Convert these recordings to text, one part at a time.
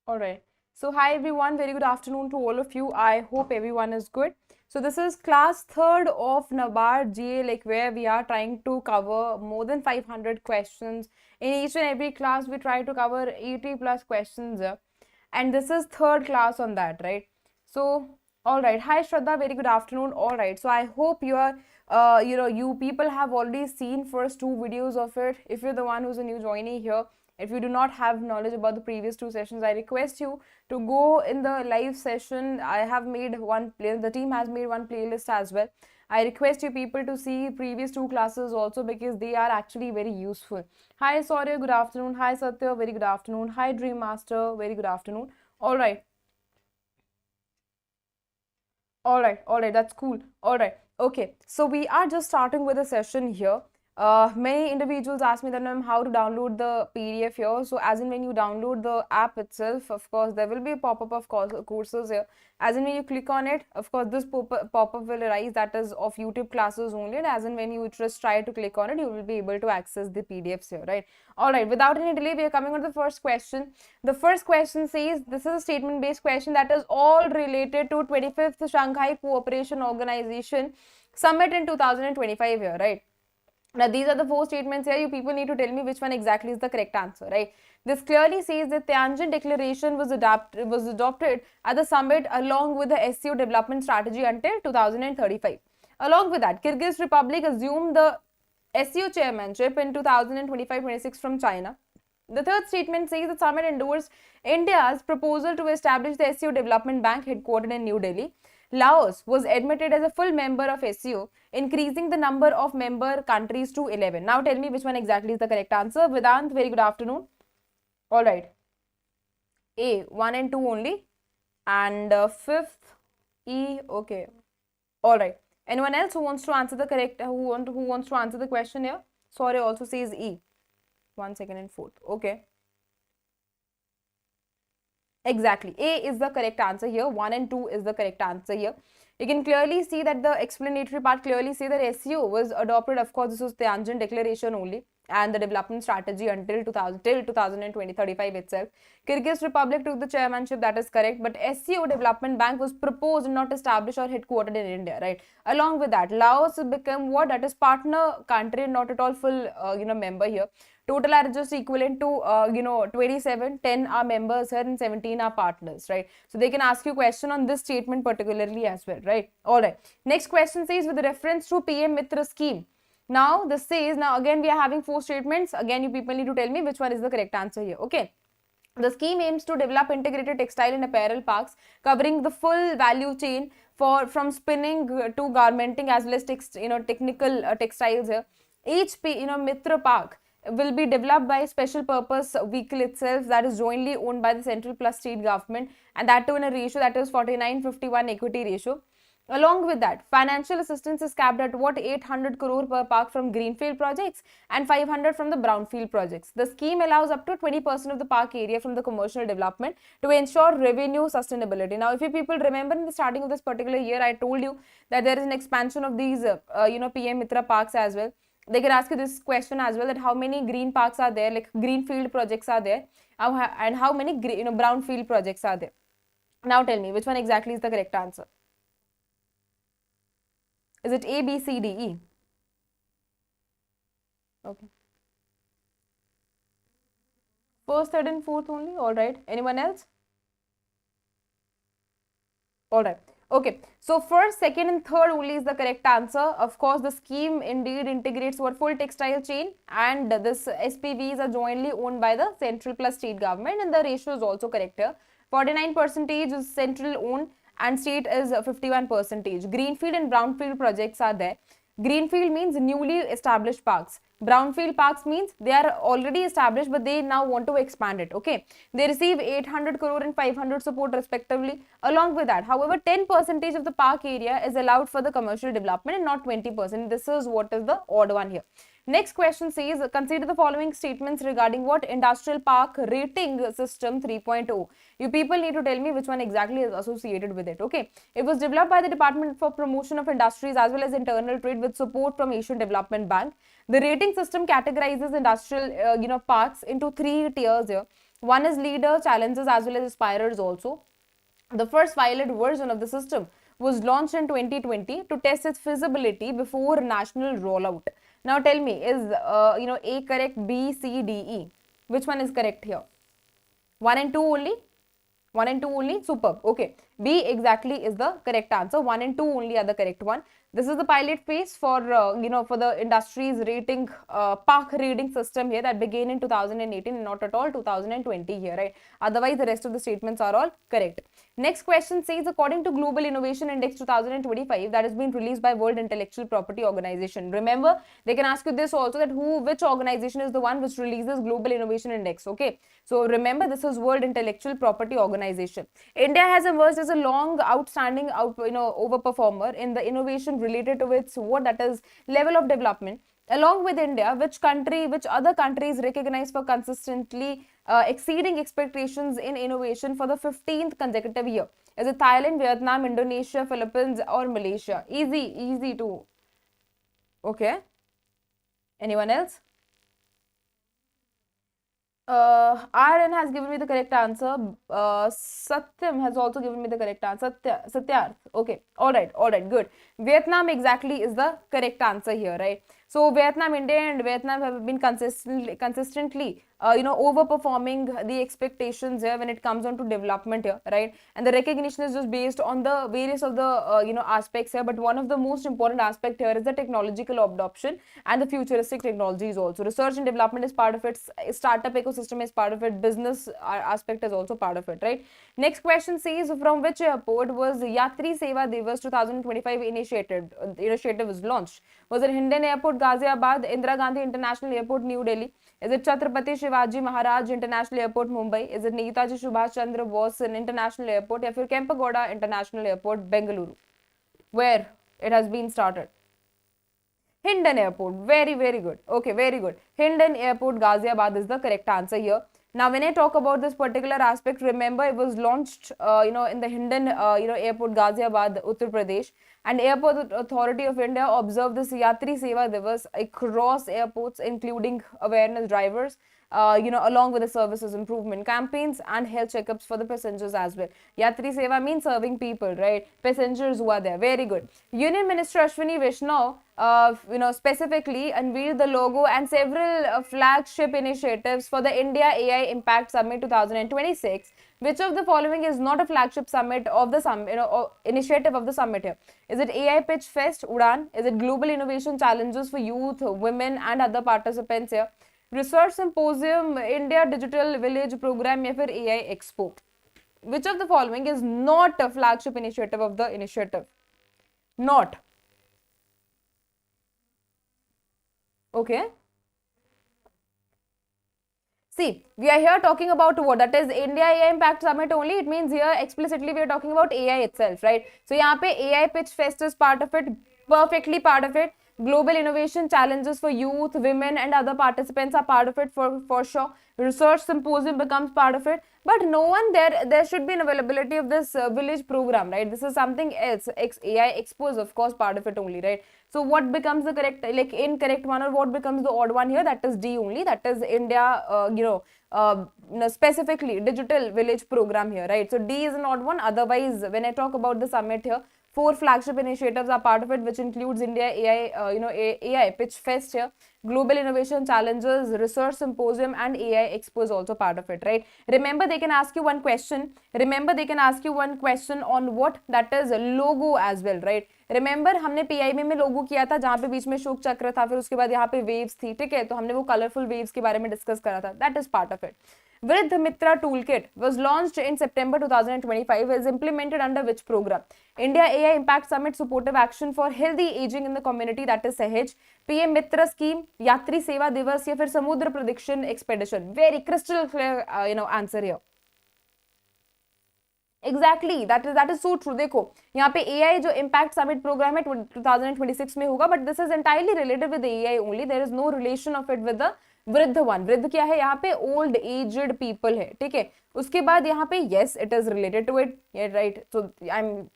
All right. So, hi everyone. Very good afternoon to all of you. I hope everyone is good. So, this is class third of NABARD GA, like where we are trying to cover more than 500 questions. In each and every class, we try to cover 80 plus questions. And this is third class on that, right? So, all right. Hi Shraddha. Very good afternoon. All right. So, I hope you are, you people have already seen first two videos of it. If you're the one who's a new joinee here, if you do not have knowledge about the previous two sessions, I request you to go in the live session. I have made one play, the team has made one playlist as well. I request you people to see previous two classes also because they are actually very useful. Hi Saurya, good afternoon. Hi Satya, very good afternoon. Hi Dream Master, very good afternoon. All right. All right, that's cool. All right, okay. So we are just starting with a session here. Many individuals ask me that how to download the PDF here. So as in when you download the app itself, of course, there will be a pop-up of courses here. As in when you click on it, of course, this pop-up will arise, that is of YouTube classes only. And as in when you just try to click on it, you will be able to access the PDFs here, right? All right, without any delay, we are coming on to the first question. The first question says, this is a statement-based question that is all related to 25th Shanghai Cooperation Organization Summit in 2025 here, right? Now, these are the four statements here. You people need to tell me which one exactly is the correct answer, right? This clearly says that Tianjin Declaration was adopted at the summit along with the SCO development strategy until 2035. Along with that, Kyrgyz Republic assumed the SCO chairmanship in 2025-26 from China. The third statement says the summit endorsed India's proposal to establish the SCO Development Bank headquartered in New Delhi. Laos was admitted as a full member of SCO, increasing the number of member countries to 11. Now tell me which one exactly is the correct answer. Vedant, very good afternoon. All right. A, 1 and 2 only. And fifth, E, okay. All right. Anyone else who wants to answer the correct, who wants to answer the question here? Sorry, also says E. 1, 2nd and 4th. Okay. Exactly. A is the correct answer here. 1 and 2 is the correct answer here. You can clearly see that the explanatory part clearly say that SCO was adopted. Of course, this was the Tianjin Declaration only and the development strategy until 2035 itself. Kyrgyz Republic took the chairmanship, that is correct, but SCO Development Bank was proposed, not established or headquartered in India, right? Along with that, Laos became what? That is partner country, not at all full, member here. Total are just equivalent to 27, 10 are members here and 17 are partners, right? So they can ask you question on this statement particularly as well, right? All right. Next question says with reference to PM MITRA scheme. Now this says, now again we are having four statements. Again, you people need to tell me which one is the correct answer here. Okay. The scheme aims to develop integrated textile and apparel parks covering the full value chain from spinning to garmenting as well as technical textiles here. Each MITRA park will be developed by a special purpose vehicle itself that is jointly owned by the central plus state government, and that too in a ratio that is 49:51 equity ratio. Along with that, financial assistance is capped at what? 800 crore per park from greenfield projects and 500 from the brownfield projects. The scheme allows up to 20% of the park area from the commercial development to ensure revenue sustainability. Now, if you people remember in the starting of this particular year, I told you that there is an expansion of these, PM MITRA parks as well. They can ask you this question as well, that how many green parks are there, like greenfield projects are there, and how many brownfield projects are there. Now tell me which one exactly is the correct answer. Is it A, B, C, D, E? Okay. First, third and fourth only. All right. Anyone else? All right. Okay. So first, second and third only is the correct answer. Of course, the scheme indeed integrates what? Full textile chain, and this SPVs are jointly owned by the central plus state government, and the ratio is also correct here. 49% is central owned and state is 51%. Greenfield and brownfield projects are there. Greenfield means newly established parks. Brownfield parks means they are already established but they now want to expand it. Okay, they receive 800 crore and 500 support respectively. Along with that, however, 10% of the park area is allowed for the commercial development and not 20%. This is what is the odd one here. Next question says, consider the following statements regarding what? Industrial Park Rating System 3.0. You people need to tell me which one exactly is associated with it. Okay, it was developed by the Department for Promotion of Industries as well as Internal Trade with support from Asian Development Bank. The rating system categorizes industrial parks into three tiers here. One is leader, challengers as well as aspirers also. The first pilot version of the system was launched in 2020 to test its feasibility before national rollout. Now tell me, is A correct, B, C, D, E? Which one is correct here? 1 and 2 only? 1 and 2 only? Superb. Okay. B exactly is the correct answer. 1 and 2 only are the correct one. This is the pilot phase for, for the industry's rating, park reading system here that began in 2018 and not at all 2020 here, right? Otherwise, the rest of the statements are all correct. Next question says, according to Global Innovation Index 2025 that has been released by World Intellectual Property Organization. Remember, they can ask you this also, that which organization is the one which releases Global Innovation Index, okay? So remember, this is World Intellectual Property Organization. India has emerged as a long outstanding overperformer in the innovation related to its level of development. Along with India, which other countries recognize for consistently exceeding expectations in innovation for the 15th consecutive year? Is it Thailand, Vietnam, Indonesia, Philippines, or Malaysia? Easy too. Okay. Anyone else? RN has given me the correct answer. Satyam has also given me the correct answer. Satyarth. Okay. All right. Good. Vietnam exactly is the correct answer here, right? So Vietnam, India and Vietnam have been consistently overperforming the expectations here when it comes on to development here, right? And the recognition is just based on the various of the aspects here, but one of the most important aspect here is the technological adoption and the futuristic technologies also. Research and development is part of it, startup ecosystem is part of it, business aspect is also part of it, right? Next question says, from which airport was Yatri Seva Divas 2025 initiative was launched? Was it Hindon Airport, Ghaziabad, Indira Gandhi International Airport, New Delhi? Is it Chhatrapati Shivaji Maharaj International Airport, Mumbai? Is it Netaji Subhash Chandra Bose International Airport? Or Kempegowda International Airport, Bengaluru? Where it has been started? Hindon Airport. Very good. Okay, very good. Hindon Airport, Ghaziabad is the correct answer here. Now, when I talk about this particular aspect, remember it was launched, in the Hindon, Airport, Ghaziabad, Uttar Pradesh, and Airport Authority of India observed this Yatri Seva Divas across airports, including awareness drivers, along with the services improvement campaigns and health checkups for the passengers as well. Yatri Seva means serving people, right? Passengers who are there. Very good. Union Minister Ashwini Vaishnaw, specifically unveiled the logo and several flagship initiatives for the India AI Impact Summit 2026. Which of the following is not a flagship summit of the initiative of the summit here? Is it AI Pitch Fest, Udan? Is it Global Innovation Challenges for Youth, Women and other participants here? Research Symposium, India Digital Village Program, या फिर AI Expo? Which of the following is not a flagship initiative of the initiative? Not. Okay. See, we are here talking about what? That is India AI Impact Summit only. It means here explicitly we are talking about AI itself, right? So यहाँ पे AI Pitch Fest is part of it, perfectly part of it. Global Innovation Challenges for Youth, Women and other participants are part of it for sure. Research Symposium becomes part of it. But no one there should be an availability of this village program, right? This is something else. AI Expo is of course part of it only, right? So what becomes the correct, incorrect one, or what becomes the odd one here? That is D only. That is India, specifically Digital Village Program here, right? So D is an odd one. Otherwise, when I talk about the summit here, 4 flagship initiatives are part of it, which includes India AI, AI Pitch Fest here, Global Innovation Challenges, Research Symposium, and AI Expo is also part of it, right? Remember, they can ask you one question. On what? That is logo as well, right? Remember, हमने PIB में लोगो किया था, जहाँ पे बीच में शोक चक्र था, फिर उसके बाद यहाँ पे waves थी, ठीक है? तो हमने वो colorful waves के बारे में discuss करा था. That is part of it. Vriddh Mitra Toolkit was launched in September 2025. Is implemented under which program? India AI Impact Summit Supportive Action for Healthy Aging in the Community, that is SHG, PM MITRA Scheme, Yatri Seva Divas या फिर Samudra Prediction Expedition. Very crystal clear, answer here. Exactly, that is so true. देखो यहाँ पे AI जो Impact Summit Program है 2026 में होगा, but this is entirely related with the AI only. There is no relation of it with the वृद्ध one. वृद्ध क्या है यहाँ पे? ओल्ड एज्ड पीपल है, ठीक है? उसके बाद यहाँ पे yes it is related to it, yeah, right? So I'm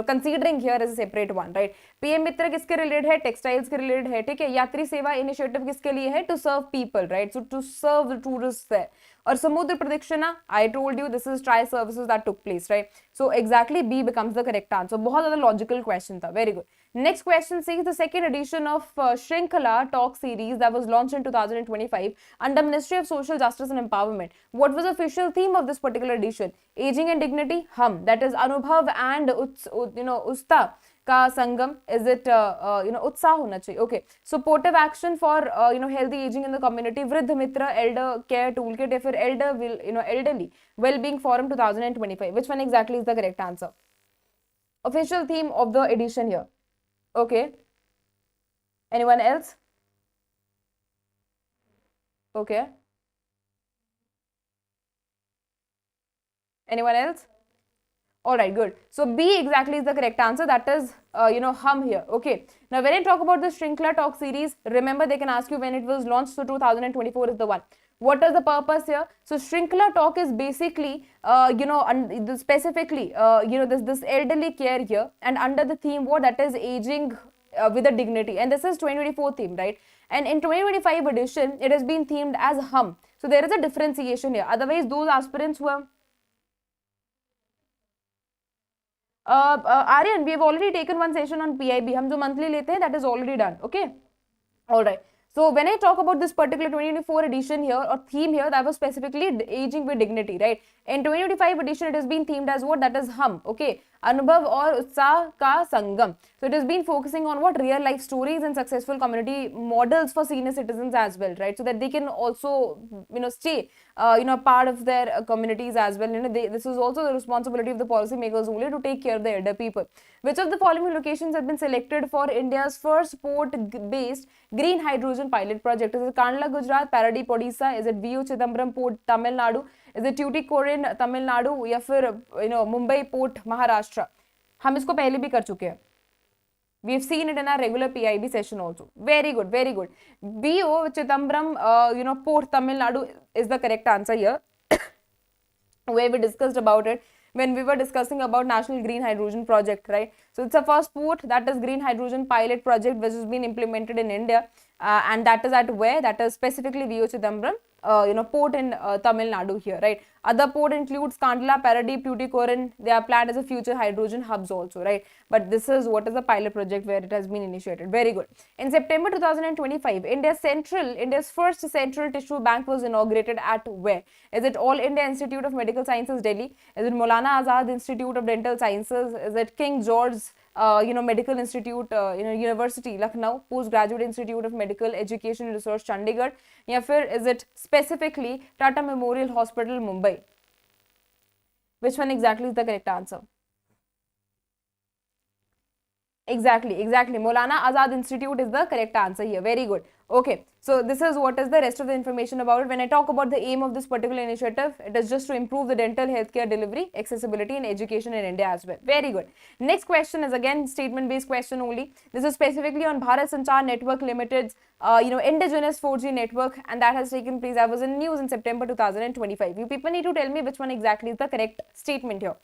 considering here as a separate one, right? PM मित्र किसके related है? Textiles के related है, ठीक है? यात्री सेवा initiative किसके लिए है? To serve people, right? So to serve the tourists there. और समुद्र प्रदक्षिणा, I told you this is tri services that took place, right? So exactly B becomes the correct answer. बहुत ज़्यादा logical question था. Very good. Next question says the second edition of Shrinkhala Talk series that was launched in 2025 under Ministry of Social Justice and Empowerment. What was the official theme of this particular edition? Aging and dignity, hum. That is Anubhav and Usta का संगम. Is it उत्साह होना चाहिए? Okay. Supportive action for healthy aging in the community. वृद्ध मित्र elder care toolkit या फिर elderly well-being forum 2025. Which one exactly is the correct answer? Official theme of the edition here. Okay. Anyone else? Okay. Anyone else? All right, good. So B exactly is the correct answer. That is, hum here. Okay. Now, when I talk about the Shrinkhala Talk series, remember they can ask you when it was launched. So 2024 is the one. What is the purpose here? So Shrinkhala Talk is basically, specifically, this elderly care here, and under the theme what, that is aging with a dignity, and this is 2024 theme, right? And in 2025 edition, it has been themed as hum. So there is a differentiation here. Otherwise, those aspirants who are Aryan, we have already taken one session on PIB. हम जो monthly लेते हैं, that is already done. Okay. All right. So when I talk about this particular 2024 edition here or theme here, that was specifically aging with dignity, right? In 2025 edition, it has been themed as what? That is hum. Okay. Anubhav और उत्साह का संगम. So it has been focusing on what? Real life stories and successful community models for senior citizens as well, right? So that they can also, stay, part of their communities as well. This is also the responsibility of the policymakers only to take care of the elder people. Which of the following locations have been selected for India's first port-based green hydrogen pilot project? Is it Kandla, Gujarat, Paradip, Odisha? Is it VO Chidambaram Port, Tamil Nadu? Is it Tuticorin, Tamil Nadu? या फिर Mumbai Port, Maharashtra? हम इसको पहले भी कर चुके हैं. We have seen it in our regular PIB session also. Very good, very good. BO Chidambaram, Port, Tamil Nadu is the correct answer here. Where we discussed about it when we were discussing about National Green Hydrogen Project, right? So it's a first port, that is green hydrogen pilot project which has been implemented in India, and that is at where? That is specifically VO Chidambaram, port in Tamil Nadu here, right? Other port includes Kandla, Paradip, Tuticorin. They are planned as a future hydrogen hubs also, right? But this is what is the pilot project where it has been initiated. Very good. In September 2025, India's first central tissue bank was inaugurated at where? Is it All India Institute of Medical Sciences, Delhi? Is it Maulana Azad Institute of Dental Sciences? Is it King George Medical Institute, University, Lucknow, Postgraduate Institute of Medical Education and Research, Chandigarh, या फिर is it specifically Tata Memorial Hospital, Mumbai? Which one exactly is the correct answer? Exactly. Maulana Azad Institute is the correct answer here. Very good. Okay, so this is what is the rest of the information about it. When I talk about the aim of this particular initiative, it is just to improve the dental healthcare delivery, accessibility and education in India as well. Very good. Next question is again statement based question only. This is specifically on Bharat Sanchar Network Limited's indigenous 4G network, and that has taken place. That was in news in September 2025. You people need to tell me which one exactly is the correct statement here.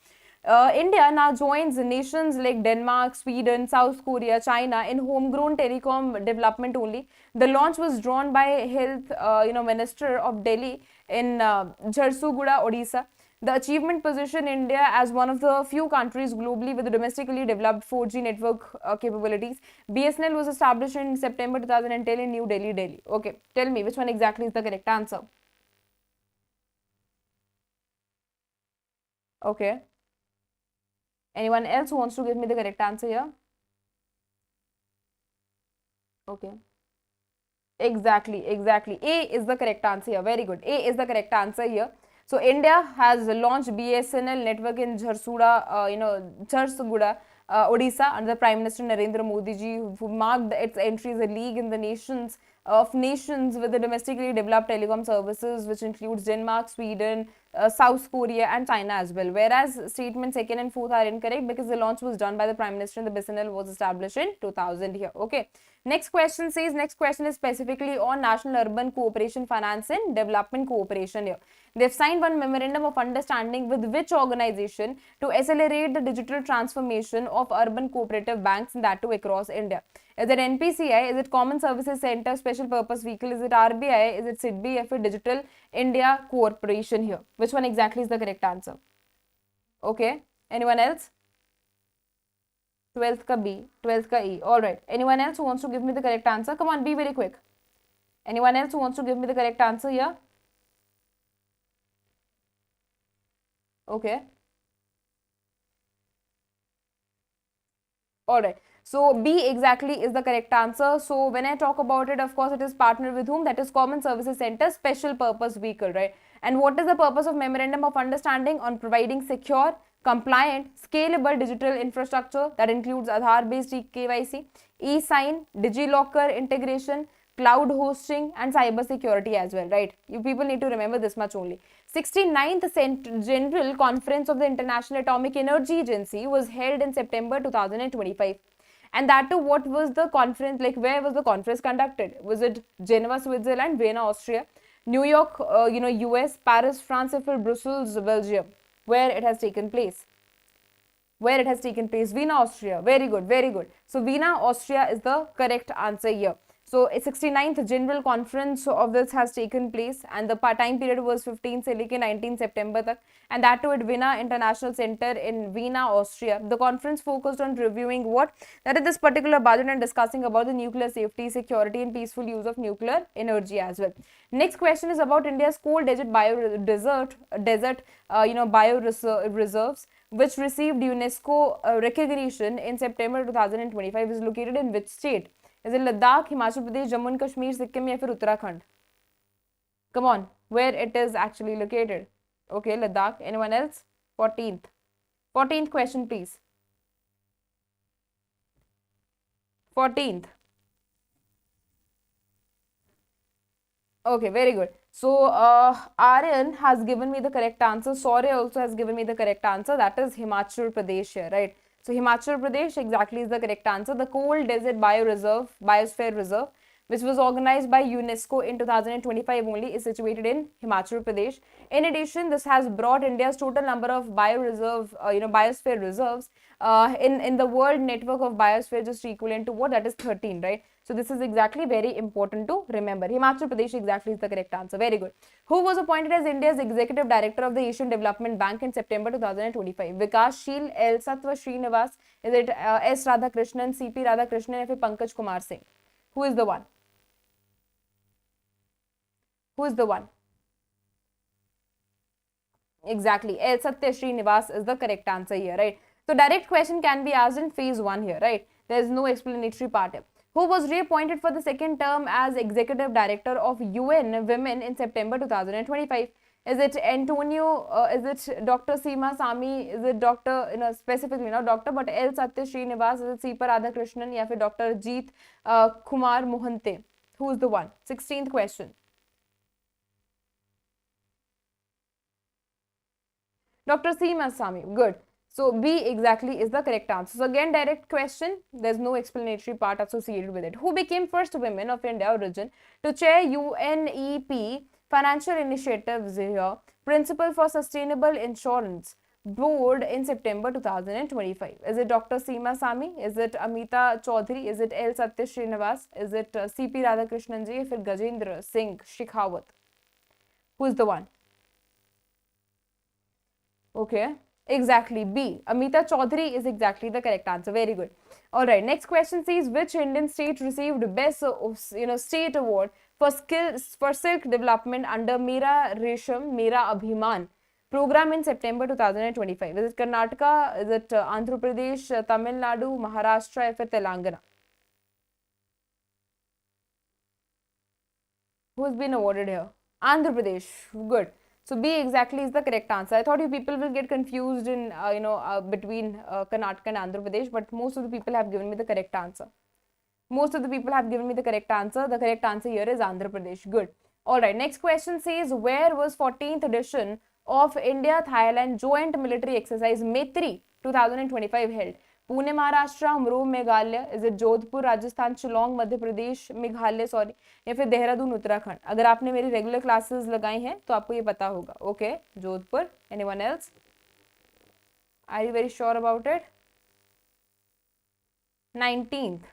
India now joins nations like Denmark, Sweden, South Korea, China in homegrown telecom development only. The launch was drawn by Health Minister of Delhi in Jharsuguda, Odisha. The achievement positioned India as one of the few countries globally with domestically developed 4G network capabilities. BSNL was established in September 2010 in New Delhi, Delhi. Okay, tell me which one exactly is the correct answer. Okay. Anyone else who wants to give me the correct answer here? Okay. Exactly. A is the correct answer here. Very good. A is the correct answer here. So India has launched BSNL network in Jharsuguda, Odisha, under the Prime Minister Narendra Modi ji, who marked its entry as a league in the nations with the domestically developed telecom services, which includes Denmark, Sweden, South Korea and China as well. Whereas statements 2nd and 4th are incorrect because the launch was done by the Prime Minister and the BSNL was established in 2000 here. Okay. Next question says, next question is specifically on National Urban Cooperation Finance and Development Cooperation here. They've signed one memorandum of understanding with which organization to accelerate the digital transformation of urban cooperative banks, and that too across India. Is it NPCI? Is it Common Services Center Special Purpose Vehicle? Is it RBI? Is it SIDBI? Or Digital India Corporation here? Which one exactly is the correct answer? Okay. Anyone else? 12th ka B, 12th ka E. Alright. Anyone else who wants to give me the correct answer? Come on, be very quick. Anyone else who wants to give me the correct answer here? Okay. Alright. So B exactly is the correct answer. So when I talk about it, of course, it is partnered with whom? That is Common Services Center Special Purpose Vehicle, right? And what is the purpose of Memorandum of Understanding? On providing secure, compliant, scalable digital infrastructure that includes Aadhaar-based KYC, e-sign, DigiLocker integration, cloud hosting, and cyber security as well, right? You people need to remember this much only. 69th General Conference of the International Atomic Energy Agency was held in September 2025. And that too, what was the conference, like where was the conference conducted? Was it Geneva, Switzerland, Vienna, Austria, New York, US, Paris, France, or Brussels, Belgium? Where it has taken place? Where it has taken place? Vienna, Austria. Very good, very good. So Vienna, Austria is the correct answer here. So a 69th General Conference of this has taken place, and the time period was 15 से लेके 19 September तक, and that too at Vienna International Center in Vienna, Austria. The conference focused on reviewing what? That is this particular budget and discussing about the nuclear safety, security, and peaceful use of nuclear energy as well. Next question is about India's coal desert bio reserves, which received UNESCO recognition in September 2025. Is located in which state? Is it Ladakh, Himachal Pradesh, Jammu and Kashmir, Sikkim, या फिर Uttarakhand? Come on, where it is actually located? Okay, Ladakh. Anyone else? 14th question, please. 14th. Okay, very good. So, Aryan has given me the correct answer. Saurya also has given me the correct answer. That is Himachal Pradesh here, right? So Himachal Pradesh exactly is the correct answer. The Coal Desert Biosphere Reserve, which was organized by UNESCO in 2025 only, is situated in Himachal Pradesh. In addition, this has brought India's total number of biosphere reserves in the world network of biosphere just equivalent to what? That is 13, right? So this is exactly very important to remember. Himachal Pradesh exactly is the correct answer. Very good. Who was appointed as India's Executive Director of the Asian Development Bank in September 2025? Vikashsheel L. Satwa Srinivas, is it S. Radhakrishnan, C.P. Radhakrishnan, or Pankaj Kumar Singh? Who is the one? Who is the one? Exactly. L. Satya Srinivas is the correct answer here, right? So direct question can be asked in phase 1 here, right? There is no explanatory part here. Who was reappointed for the second term as Executive Director of UN Women in September 2025? Is it Antonio, is it Dr. Seema Sami, is it Dr. Specifically not Dr. but L. Satya Srinivas, is it C.P. Radhakrishnan, or Dr. Jeet Kumar Mohante? Who is the one? 16th question. Dr. Seema Sami, good. So B exactly is the correct answer. So again, direct question, there's no explanatory part associated with it. Who became first women of India origin to chair UNEP Financial Initiatives here, Principle for Sustainable Insurance Board in September 2025? Is it Dr. Seema Sami? Is it Amita Chaudhary? Is it L. Satya Srinivas? Is it C.P. Radhakrishnan ji? Or Gajendra Singh Shekhawat? Who is the one? Okay. Exactly, B. Amita Chaudhary is exactly the correct answer. Very good. Alright, next question says, which Indian state received best state award for silk development under Mera Resham, Mera Abhiman program in September 2025? Is it Karnataka? Is it Andhra Pradesh, Tamil Nadu, Maharashtra, or Telangana? Who has been awarded here? Andhra Pradesh. Good. So B exactly is the correct answer. I thought you people will get confused in between Karnataka and Andhra Pradesh, but most of the people have given me the correct answer. Most of the people have given me the correct answer. The correct answer here is Andhra Pradesh. Good. Alright, next question says, where was 14th edition of India-Thailand Joint Military Exercise MITRI 2025 held? Pune Maharashtra, अमरोह Meghalaya, is it Jodhpur Rajasthan, Shillong Madhya Pradesh, Meghalaya sorry, या फिर देहरादून उत्तराखंड? अगर आपने मेरी regular classes लगाई हैं तो आपको ये पता होगा. Okay, Jodhpur. Anyone else? Are you very sure about it? 19th.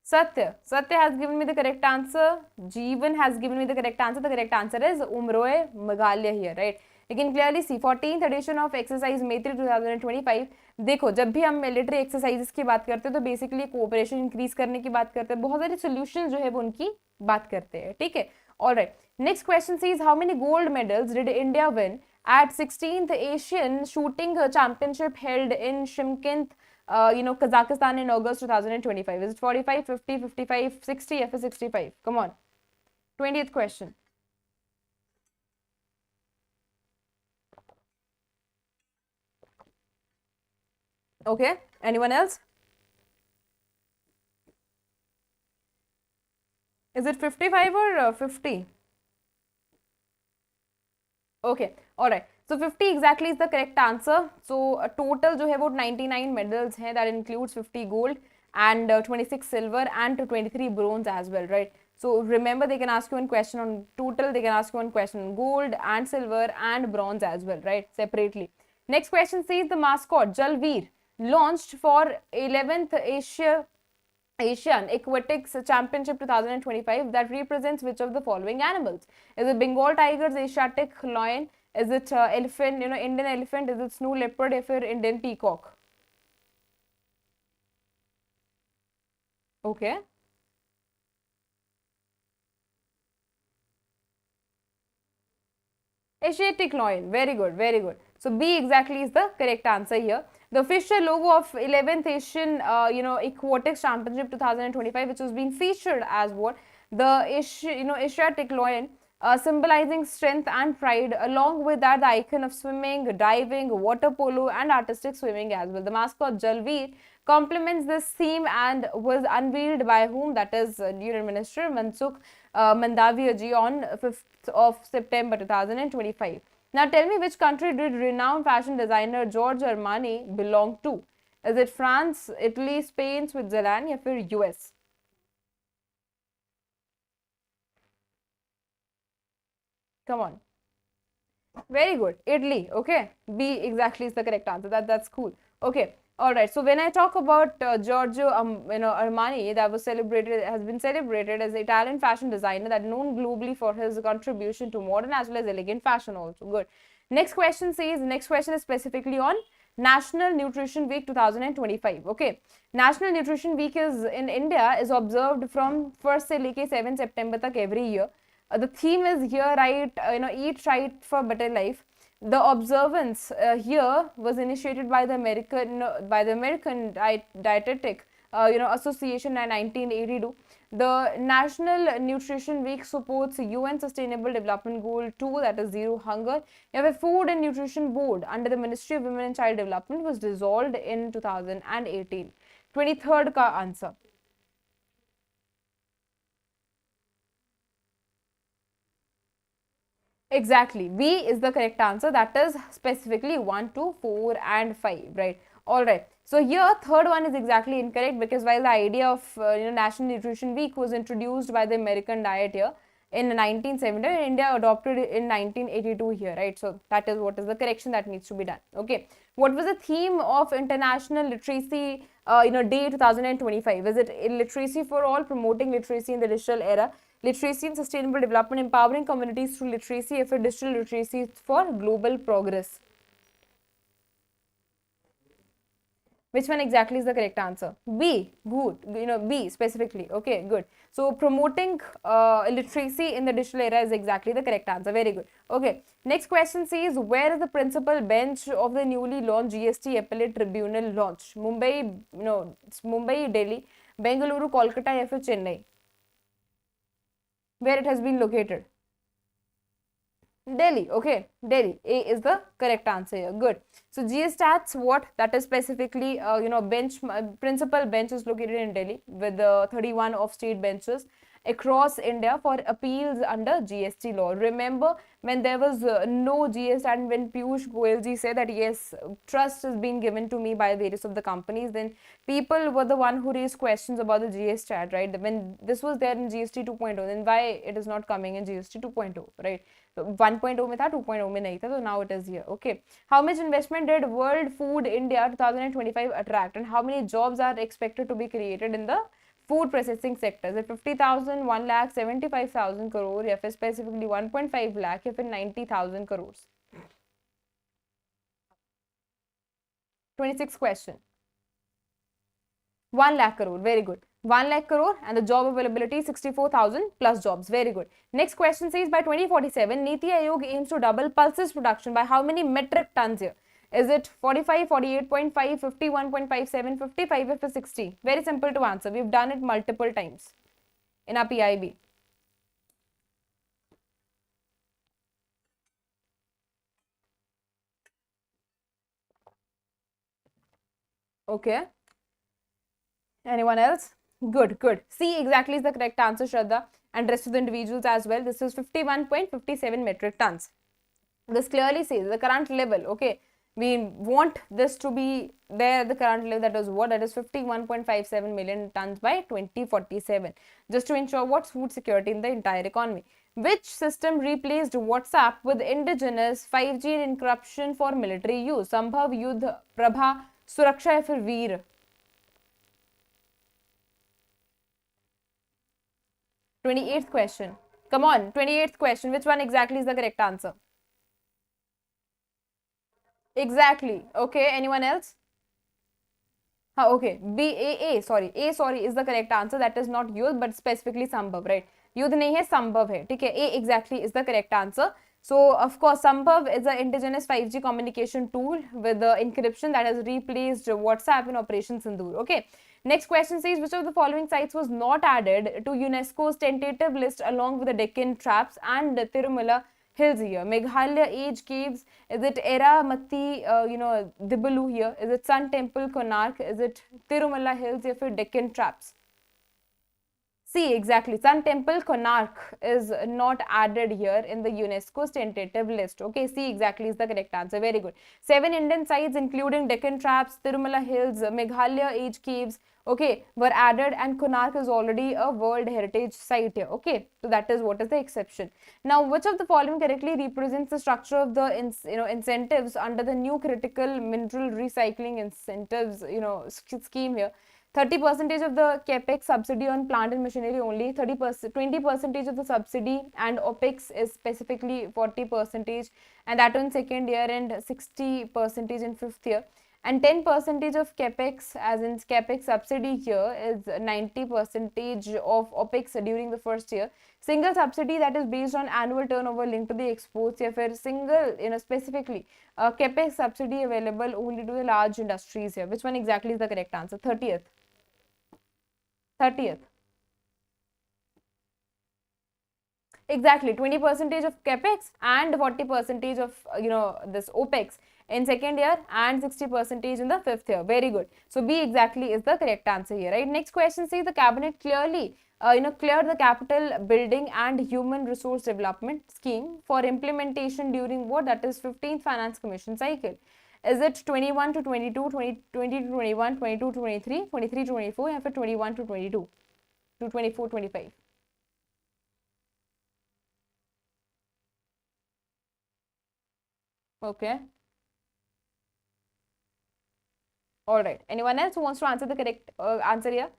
Satya has given me the correct answer. Jeevan has given me the correct answer. The correct answer is Umroe, Meghalaya here, right? You can clearly see 14th edition of exercise MITRA 2025. देखो, जब भी हम military exercises की बात करते हैं तो basically cooperation increase करने की बात करते हैं, बहुत सारे सोल्यूशन जो है वो उनकी बात करते हैं. ठीक है, alright. Next question is how many gold medals did India win at 16th Asian Shooting Championship held in Shymkent, Kazakhstan in August 2025? Is it 45, 50, 55, 60, or 65? Come on. 20th question. Okay, anyone else? Is it 55 or 50? Okay, all right. So 50 exactly is the correct answer. So total जो है वो 99 medals हैं. That includes 50 gold and 26 silver and 23 bronze as well, right? So remember, they can ask you one question on total. They can ask you one question on gold and silver and bronze as well, right? Separately. Next question says the mascot Jalveer launched for 11th Asian Aquatics Championship 2025 that represents which of the following animals? Is it Bengal tigers, Asiatic lion? Is it elephant, Indian elephant? Is it snow leopard or Indian peacock? Okay. Asiatic lion. Very good, very good. So B exactly is the correct answer here. The official logo of 11th Asian, Aquatics Championship 2025, which was being featured as what? The Asiatic lion, symbolizing strength and pride. Along with that, the icon of swimming, diving, water polo, and artistic swimming as well. The mascot Jalveer complements this theme and was unveiled by whom? That is Union Minister Mansukh Mandaviya ji on 5th of September 2025. Now tell me, which country did renowned fashion designer Giorgio Armani belong to? Is it France, Italy, Spain, Switzerland, or US? Come on. Very good. Italy. Okay. B exactly is the correct answer. That's cool. Okay. All right. So when I talk about Giorgio, Armani, that was has been celebrated as an Italian fashion designer that known globally for his contribution to modern as well as elegant fashion. Also good. Next question is specifically on National Nutrition Week 2025. Okay. National Nutrition Week is in India is observed from 1st से लेके 7 September तक every year. The theme is here, right? Eat right for better life. The observance here was initiated by the American Dietetic Association in 1982. The National Nutrition Week supports UN Sustainable Development Goal 2, that is zero hunger. You have a Food and Nutrition Board under the Ministry of Women and Child Development was dissolved in 2018. 23rd ka answer. Exactly. B is the correct answer. That is specifically 1, 2, 4 and 5, right? All right. So here third one is exactly incorrect because while the idea of National Nutrition Week was introduced by the American Diet here in 1970, India adopted it in 1982 here, right? So that is what is the correction that needs to be done. Okay. What was the theme of International Literacy Day 2025? Is it literacy for all, promoting literacy in the digital era? Literacy and sustainable development, empowering communities through literacy, for digital literacy for global progress. Which one exactly is the correct answer? B, good, B specifically. Okay, good. So promoting literacy in the digital era is exactly the correct answer. Very good. Okay, next question says, where is the principal bench of the newly launched GST Appellate Tribunal launched? Mumbai, Mumbai, Delhi, Bengaluru, Kolkata, or Chennai? Where it has been located? Delhi. Okay, Delhi. A is the correct answer here. Good. So GSTATS, what? That is specifically principal bench is located in Delhi with 31 of state benches, across India for appeals under GST law. Remember when there was no GST, and when Piyush Goyal ji said that yes, trust has been given to me by various of the companies, then people were the one who raised questions about the GST chat, right? When this was there in GST 2.0, then why it is not coming in GST 2.0, right? So 1.0 में था, 2.0 में नहीं था, so now it is here. Okay, how much investment did World Food India 2025 attract, and how many jobs are expected to be created in the food processing sector? Is it 50,000, 1 lakh, 75,000 crore, या फिर specifically 1.5 lakh, या फिर 90,000 crores? 26th question. 1 lakh crore, very good. 1 lakh crore, and the job availability 64,000 plus jobs, very good. Next question says by 2047, Niti Aayog aims to double pulses production by how many metric tons here? Is it 45, 48.5, 51.57, 55, or 60? Very simple to answer. We've done it multiple times in our PIB. Okay. Anyone else? Good, good. C exactly is the correct answer, Shraddha, and rest of the individuals as well. This is 51.57 metric tons. This clearly says the current level, okay. We want this to be there at the current level, that is what? That is 51.57 million tons by 2047. Just to ensure what's food security in the entire economy. Which system replaced WhatsApp with indigenous 5G encryption for military use? Sambhav, Yudh, Prabha, Suraksha, या फिर वीर? 28th question. Come on, 28th question. Which one exactly is the correct answer? Exactly. Okay, anyone else? Okay, A sorry is the correct answer. That is not Yudh, but specifically Sambhav, right? Yudh nahi hai, Sambhav hai. Okay, A exactly is the correct answer. So, of course, Sambhav is an indigenous 5G communication tool with the encryption that has replaced WhatsApp in Operation Sindoor. Okay. Next question says, which of the following sites was not added to UNESCO's tentative list along with the Deccan Traps and the Tirumala Hills here? Meghalaya Age Caves, is it Eramati, Dibalu here? Is it Sun Temple, Konark? Is it Tirumala Hills, or Deccan Traps? See, exactly. Sun Temple, Konark is not added here in the UNESCO's tentative list. Okay, C exactly is the correct answer. Very good. 7 Indian sites including Deccan Traps, Tirumala Hills, Meghalaya Age Caves, okay, were added, and Konark is already a World Heritage Site here. Okay, so that is what is the exception. Now, which of the following correctly represents the structure of the incentives under the new critical mineral recycling incentives scheme here? 30% of the capex subsidy on plant and machinery only, 20% of the subsidy, and OPEX is specifically 40%, and that in second year, and 60% in fifth year. And 10% of capex, as in capex subsidy here, is 90% of OPEX during the first year. Single subsidy that is based on annual turnover linked to the exports, या फिर single, specifically capex subsidy available only to the large industries here. Which one exactly is the correct answer? 30th. Exactly, 20% of capex and 40% of this OPEX in second year, and 60% in the fifth year. Very good. So B exactly is the correct answer here, right? Next question says the cabinet clearly cleared the capital building and human resource development scheme for implementation during what? That is 15th finance commission cycle. Is it 21 to 22, 20 to 21, 22 to 23, 23 to 24, or 21 to 22 to 24, 25? Okay. All right. Anyone else who wants to answer the correct answer here?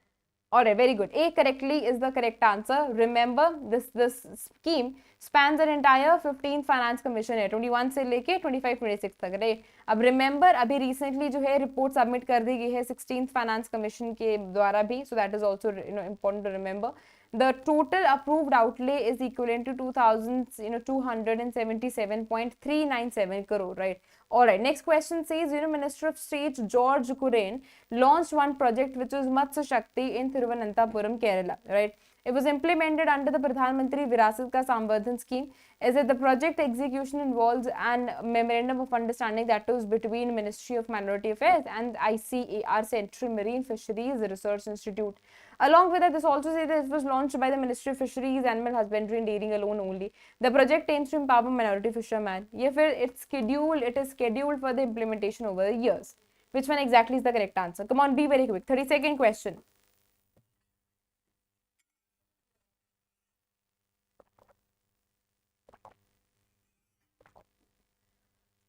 All right, very good. A correctly is the correct answer. Remember, this scheme spans an entire 15th finance commission है, 21 से लेके 25-26 तक, right? अब remember, अभी recently जो है report submit कर दी गई है 16th फाइनेंस कमीशन के द्वारा भी, so that is also important to remember. The total approved outlay is equivalent to 2,277.397 crore, right? All right. Next question says, Minister of State George Kuren launched one project which is Matsya Shakti in Thiruvananthapuram, Kerala, right? It was implemented under the Pradhan Mantri Virasat Ka Samvardhan scheme. Is it the project execution involves an memorandum of understanding that was between Ministry of Minority Affairs and ICAR, Central Marine Fisheries Research Institute. Along with that, this also says that it was launched by the Ministry of Fisheries, Animal Husbandry and Dairying alone only. The project aims to empower minority fishermen. It is scheduled for the implementation over the years. Which one exactly is the correct answer? Come on, be very quick. 32nd question.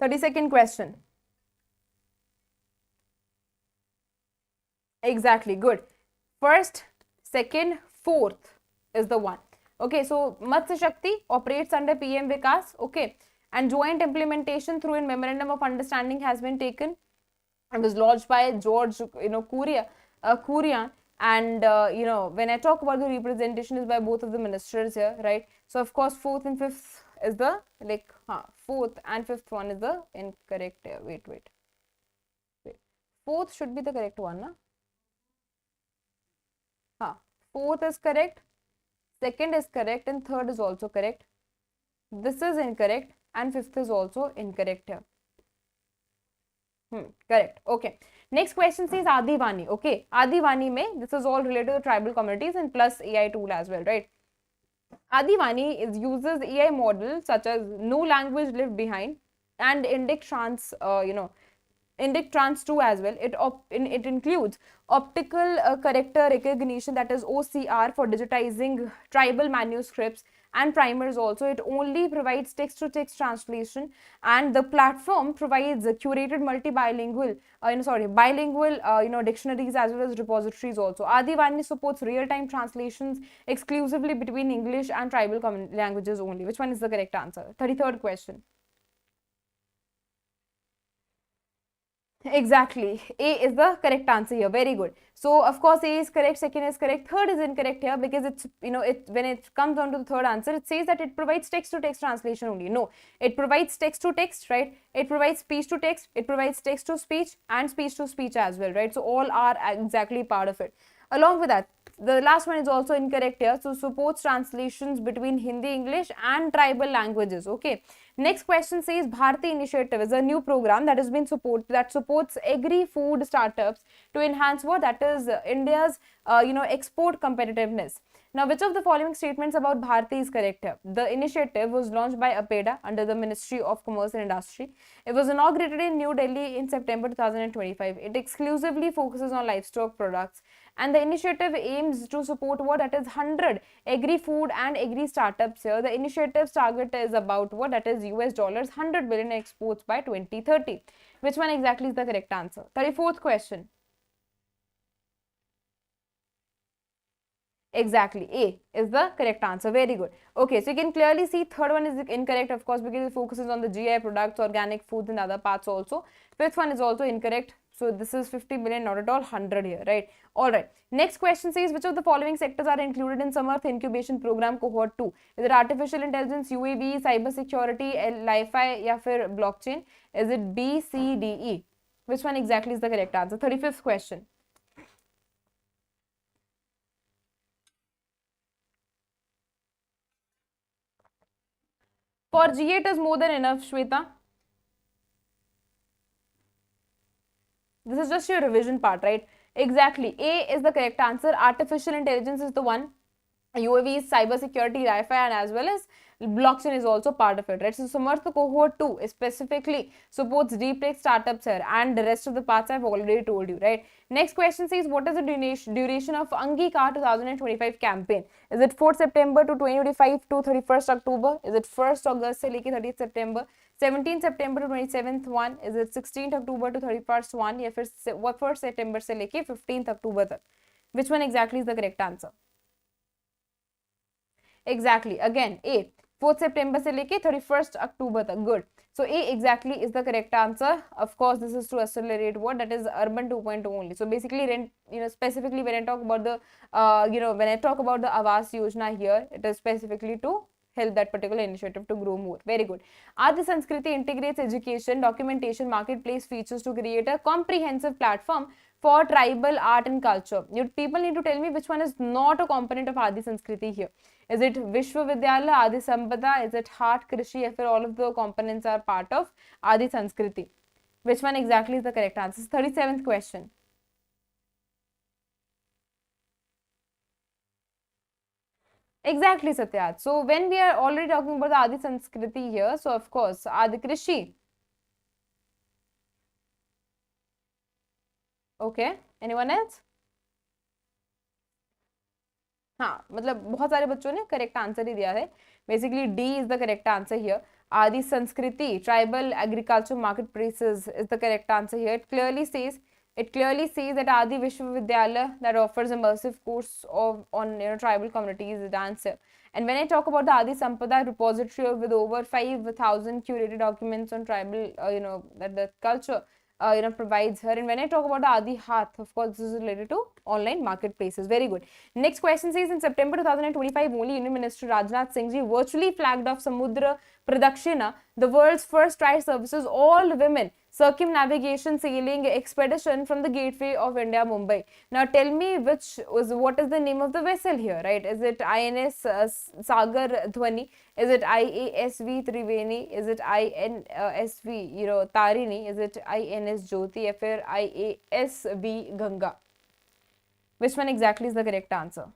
32nd question. Exactly, good. First, second, fourth is the one. Okay, so Matsya Shakti operates under PM Vikas. Okay, and joint implementation through a memorandum of understanding has been taken. It was lodged by George, Kurian. And when I talk about the representation is by both of the ministers here, right? So of course, fourth and fifth is the fourth and fifth one is the incorrect here. Wait. Fourth should be the correct one, na? Fourth is correct, second is correct, and third is also correct. This is incorrect, and fifth is also incorrect here. Correct. Okay. Next question says Adivani. Okay. Adivani mein, this is all related to tribal communities and plus AI tool as well, right? Adivani uses AI models such as no language left behind and Indic Trans, Indic Trans 2 as well. It includes optical character recognition, that is OCR, for digitizing tribal manuscripts and primers also. It only provides text-to-text translation, and the platform provides curated multi-bilingual, bilingual, dictionaries as well as repositories also. Adivani supports real-time translations exclusively between English and tribal languages only. Which one is the correct answer? 33rd question. Exactly. A is the correct answer here. Very good. So, of course, A is correct, second is correct, third is incorrect here because it's, when it comes down to the third answer, it says that it provides text-to-text translation only. No, it provides text-to-text, right? It provides speech-to-text, it provides text-to-speech and speech-to-speech as well, right? So, all are exactly part of it. Along with that, the last one is also incorrect here. So, supports translations between Hindi, English and tribal languages. Okay. Next question says Bharti Initiative is a new program that has been supports Agri-Food Startups to enhance what? That is India's, export competitiveness. Now, which of the following statements about Bharti is correct here? The initiative was launched by APEDA under the Ministry of Commerce and Industry. It was inaugurated in New Delhi in September 2025. It exclusively focuses on livestock products. And the initiative aims to support what? That is 100 agri-food and agri-startups here. The initiative's target is about what? That is US dollars 100 billion exports by 2030. Which one exactly is the correct answer? 34th question. Exactly, A is the correct answer. Very good. Okay, so you can clearly see third one is incorrect, of course, because it focuses on the GI products, organic foods and other parts also. Fifth one is also incorrect. So this is 50 million, not at all 100 here, right? All right. Next question says, which of the following sectors are included in Samarth Incubation Program Cohort 2? Is it artificial intelligence, UAV, cyber security, Li-Fi, या फिर blockchain? Is it B, C, D, E? Which one exactly is the correct answer? 35th question. For GA, it is more than enough, Shweta. This is just your revision part, right? Exactly. A is the correct answer. Artificial intelligence is the one. UAV, cyber security, Wi-Fi, and as well as blockchain is also part of it, right? So Samarth Cohort 2 specifically supports deep tech startups here, and the rest of the parts I've already told you, right? Next question says, what is the duration of Angikaar 2025 campaign? Is it 4th September to 2025 to 31st October? Is it 1st August से लेके 30th September? 17th September to 27th one? Is it 16th October to 31st one? या फिर 1st September से लेके 15th October तक? Which one exactly is the correct answer? Exactly. Again, A. 4th September से लेके 31st October तक. Good. So A exactly is the correct answer. Of course, this is to accelerate what? That is urban 2.0 only. So basically, specifically when I talk about the, when I talk about the Awas Yojana here, it is specifically to help that particular initiative to grow more. Very good. Adi Sanskriti integrates education, documentation, marketplace features to create a comprehensive platform for tribal art and culture. People need to tell me which one is not a component of Adi Sanskriti here. Is it Vishwavidyalaya, Adi Sampada? Is it Heart, Krishi? If all of the components are part of Adi Sanskriti. Which one exactly is the correct answer? 37th question. Exactly, Satyat. So when we are already talking about the Adi Sanskriti here, so of course, Adi Krishi. Okay. Anyone else? हाँ मतलब बहुत सारे बच्चों ने correct answer ही दिया है. Basically D is the correct answer here. Adi Sanskriti, tribal agriculture marketplaces is the correct answer here. It clearly says that Adi Vishwavidyalaya that offers immersive course on tribal communities is the answer. And when I talk about the Adi Sampada repository with over 5,000 curated documents on tribal, that the culture, provides her. And when I talk about the Adi Hath, of course, this is related to online marketplaces. Very good. Next question says, in September 2025, only Union Minister Rajnath Singh ji virtually flagged off Samudra Pradakshina, the world's first tri services all women circumnavigation sailing expedition from the gateway of India, Mumbai. Now tell me what is the name of the vessel here, right? Is it INS Sagar Dhwani? Is it IASV Triveni? Is it INSV Tarini? Is it INS Jyoti? Or IASV Ganga? Which one exactly is the correct answer?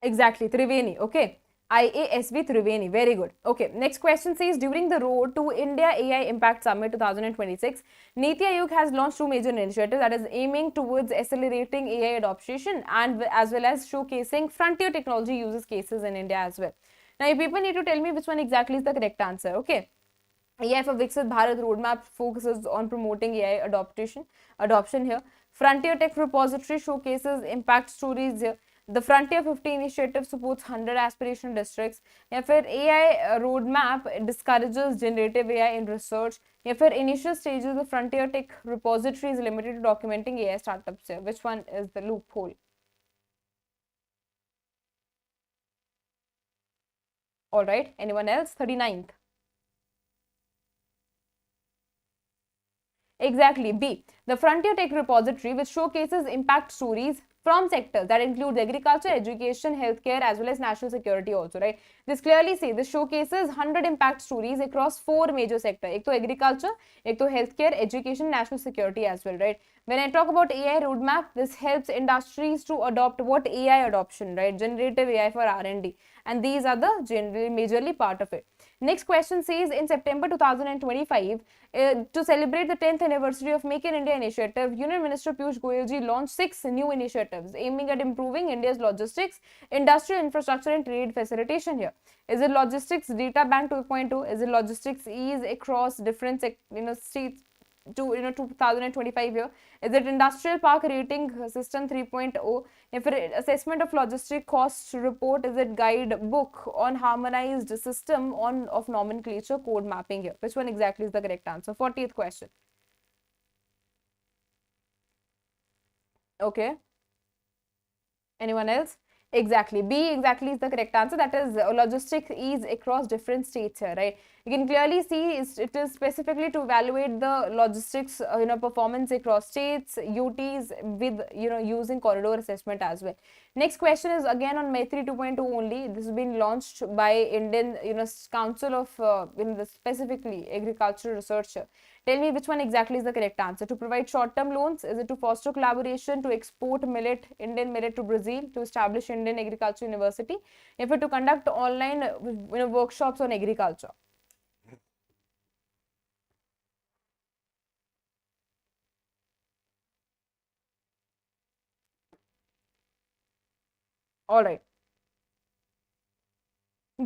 Exactly, Triveni. Okay. IASV Triveni. Very good. Okay. Next question says, during the Road to India AI Impact Summit 2026, Niti Aayog has launched two major initiatives that is aiming towards accelerating AI adoption and as well as showcasing frontier technology uses cases in India as well. Now, you people need to tell me which one exactly is the correct answer. Okay. AI for Viksit Bharat roadmap focuses on promoting AI adoption here. Frontier Tech Repository showcases impact stories here. The Frontier 50 initiative supports 100 aspiration districts. या फिर AI roadmap discourages generative AI in research. या फिर initial stages of Frontier Tech Repository is limited to documenting AI startups here. Which one is the loophole? All right. Anyone else? 39th. Exactly. B. The Frontier Tech Repository, which showcases impact stories from sectors that includes agriculture, education, healthcare, as well as national security also, right? This clearly says this showcases 100 impact stories across 4 major sectors. एक तो agriculture, एक तो healthcare, education, national security as well, right? When I talk about AI roadmap, this helps industries to adopt what AI adoption, right? Generative AI for R&D. And these are the majorly part of it. Next question says, in September 2025, to celebrate the 10th anniversary of Make in India initiative, Union Minister Piyush Goyal ji launched 6 new initiatives aiming at improving India's logistics, industrial infrastructure and trade facilitation here. Is it Logistics Data Bank 2.0? Is it Logistics Ease across different states? To 2025 here. Is it Industrial Park Rating System 3.0? If it assessment of logistic cost report, is it guide book on harmonized system of nomenclature code mapping here? Which one exactly is the correct answer? 40th question. Okay. Anyone else? Exactly. B exactly is the correct answer. That is logistic ease across different states here, right? You can clearly see it is specifically to evaluate the logistics, performance across states, UTs with, using corridor assessment as well. Next question is again on MITRA 2.0 only. This has been launched by Indian, Council of, specifically agricultural research. Tell me which one exactly is the correct answer. To provide short-term loans, is it to foster collaboration, to export Indian millet to Brazil, to establish Indian Agriculture University, if it to conduct online workshops on agriculture? All right.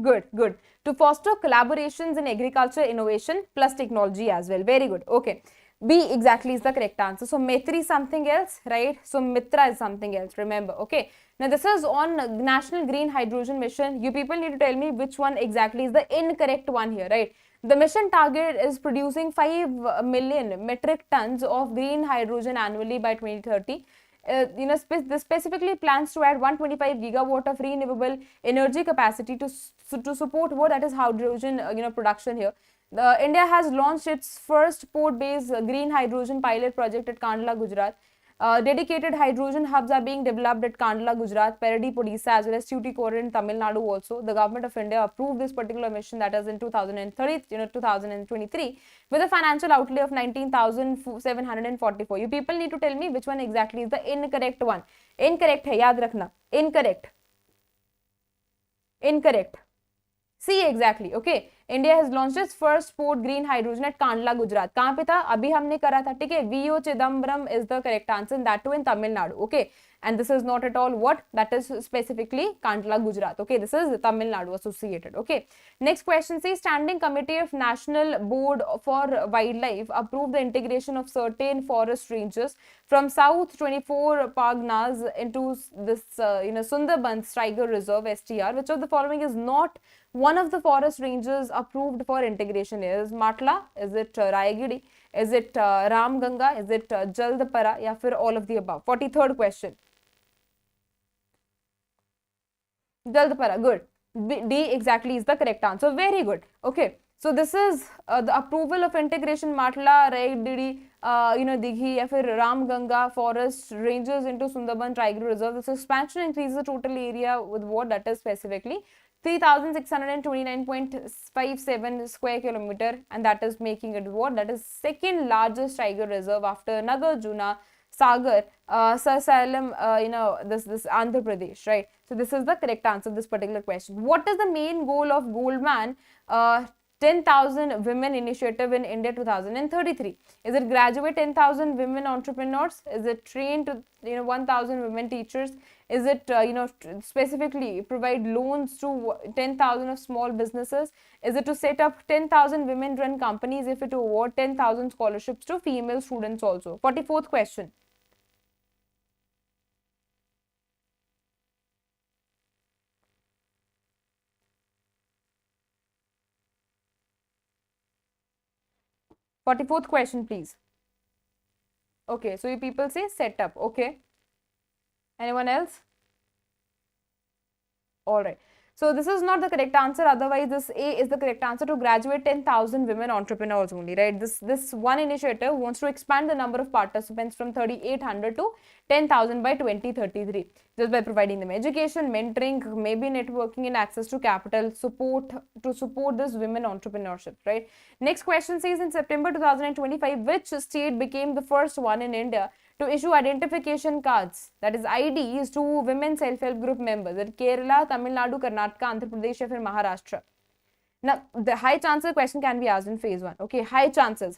Good. To foster collaborations in agriculture, innovation plus technology as well. Very good. Okay. B exactly is the correct answer. So Metri is something else, right? So Mitra is something else, remember. Okay. Now this is on National Green Hydrogen Mission. You people need to tell me which one exactly is the incorrect one here, right? The mission target is producing 5 million metric tons of green hydrogen annually by 2030. This specifically plans to add 125 gigawatt of renewable energy capacity to support what that is hydrogen production here. India has launched its first port-based green hydrogen pilot project at Kandla, Gujarat. Dedicated hydrogen hubs are being developed at Kandla, Gujarat, Paradip, Odisha, as well as Tuticorin in Tamil Nadu also. The government of India approved this particular mission, that is in 2023, with a financial outlay of 19,744. You people need to tell me which one exactly is the incorrect one. Incorrect hai, yaad rakhna. Incorrect. Incorrect. See exactly, okay. India has launched its first port green hydrogen at Kandla, Gujarat. कहाँ पे था? अभी हमने करा था, ठीक है? V.O. Chidambaram is the correct answer, and that too in Tamil Nadu, okay. And this is not at all what? That is specifically Kandla, Gujarat, okay. This is Tamil Nadu associated, okay. Next question says, Standing Committee of National Board for Wildlife approved the integration of certain forest ranges from South 24 Parganas into this, Sundarbans Tiger Reserve, STR. Which of the following is not one of the forest ranges approved for integration? Is Matla? Is it Rayagiri? Is it Ramganga? Is it Jaldapara? Ya fir all of the above? 43rd question. Jaldapara, good. D exactly is the correct answer. Very good. Okay. So this is the approval of integration Matla, Rayagiri, Dighi, ya fir Ramganga forest ranges into Sundarban Tiger Reserve. This expansion increases the total area with what? That is specifically 3,629.57 square kilometer, and that is making it what? That is second largest tiger reserve after Nagarjuna, Sagar, Sarsalam, this Andhra Pradesh, right? So this is the correct answer to this particular question. What is the main goal of Goldman 10,000 Women Initiative in India 2033? Is it graduate 10,000 women entrepreneurs? Is it train to 1,000 women teachers? Is it specifically provide loans to 10,000 of small businesses? Is it to set up 10,000 women run companies? If it to award 10,000 scholarships to female students also? 44th question. Forty-fourth question, please. Okay, so you people say set up. Okay. Anyone else? All right. So this is not the correct answer. Otherwise, this A is the correct answer, to graduate 10,000 women entrepreneurs only, right? This one initiative wants to expand the number of participants from 3,800 to 10,000 by 2033, just by providing them education, mentoring, maybe networking, and access to capital support to support this women entrepreneurship, right? Next question says, in September 2025, which state became the first one in India to issue identification cards, that is IDs, to women self-help group members? At Kerala, Tamil Nadu, Karnataka, Andhra Pradesh, or Maharashtra? Now, the high chances question can be asked in phase 1. Okay, high chances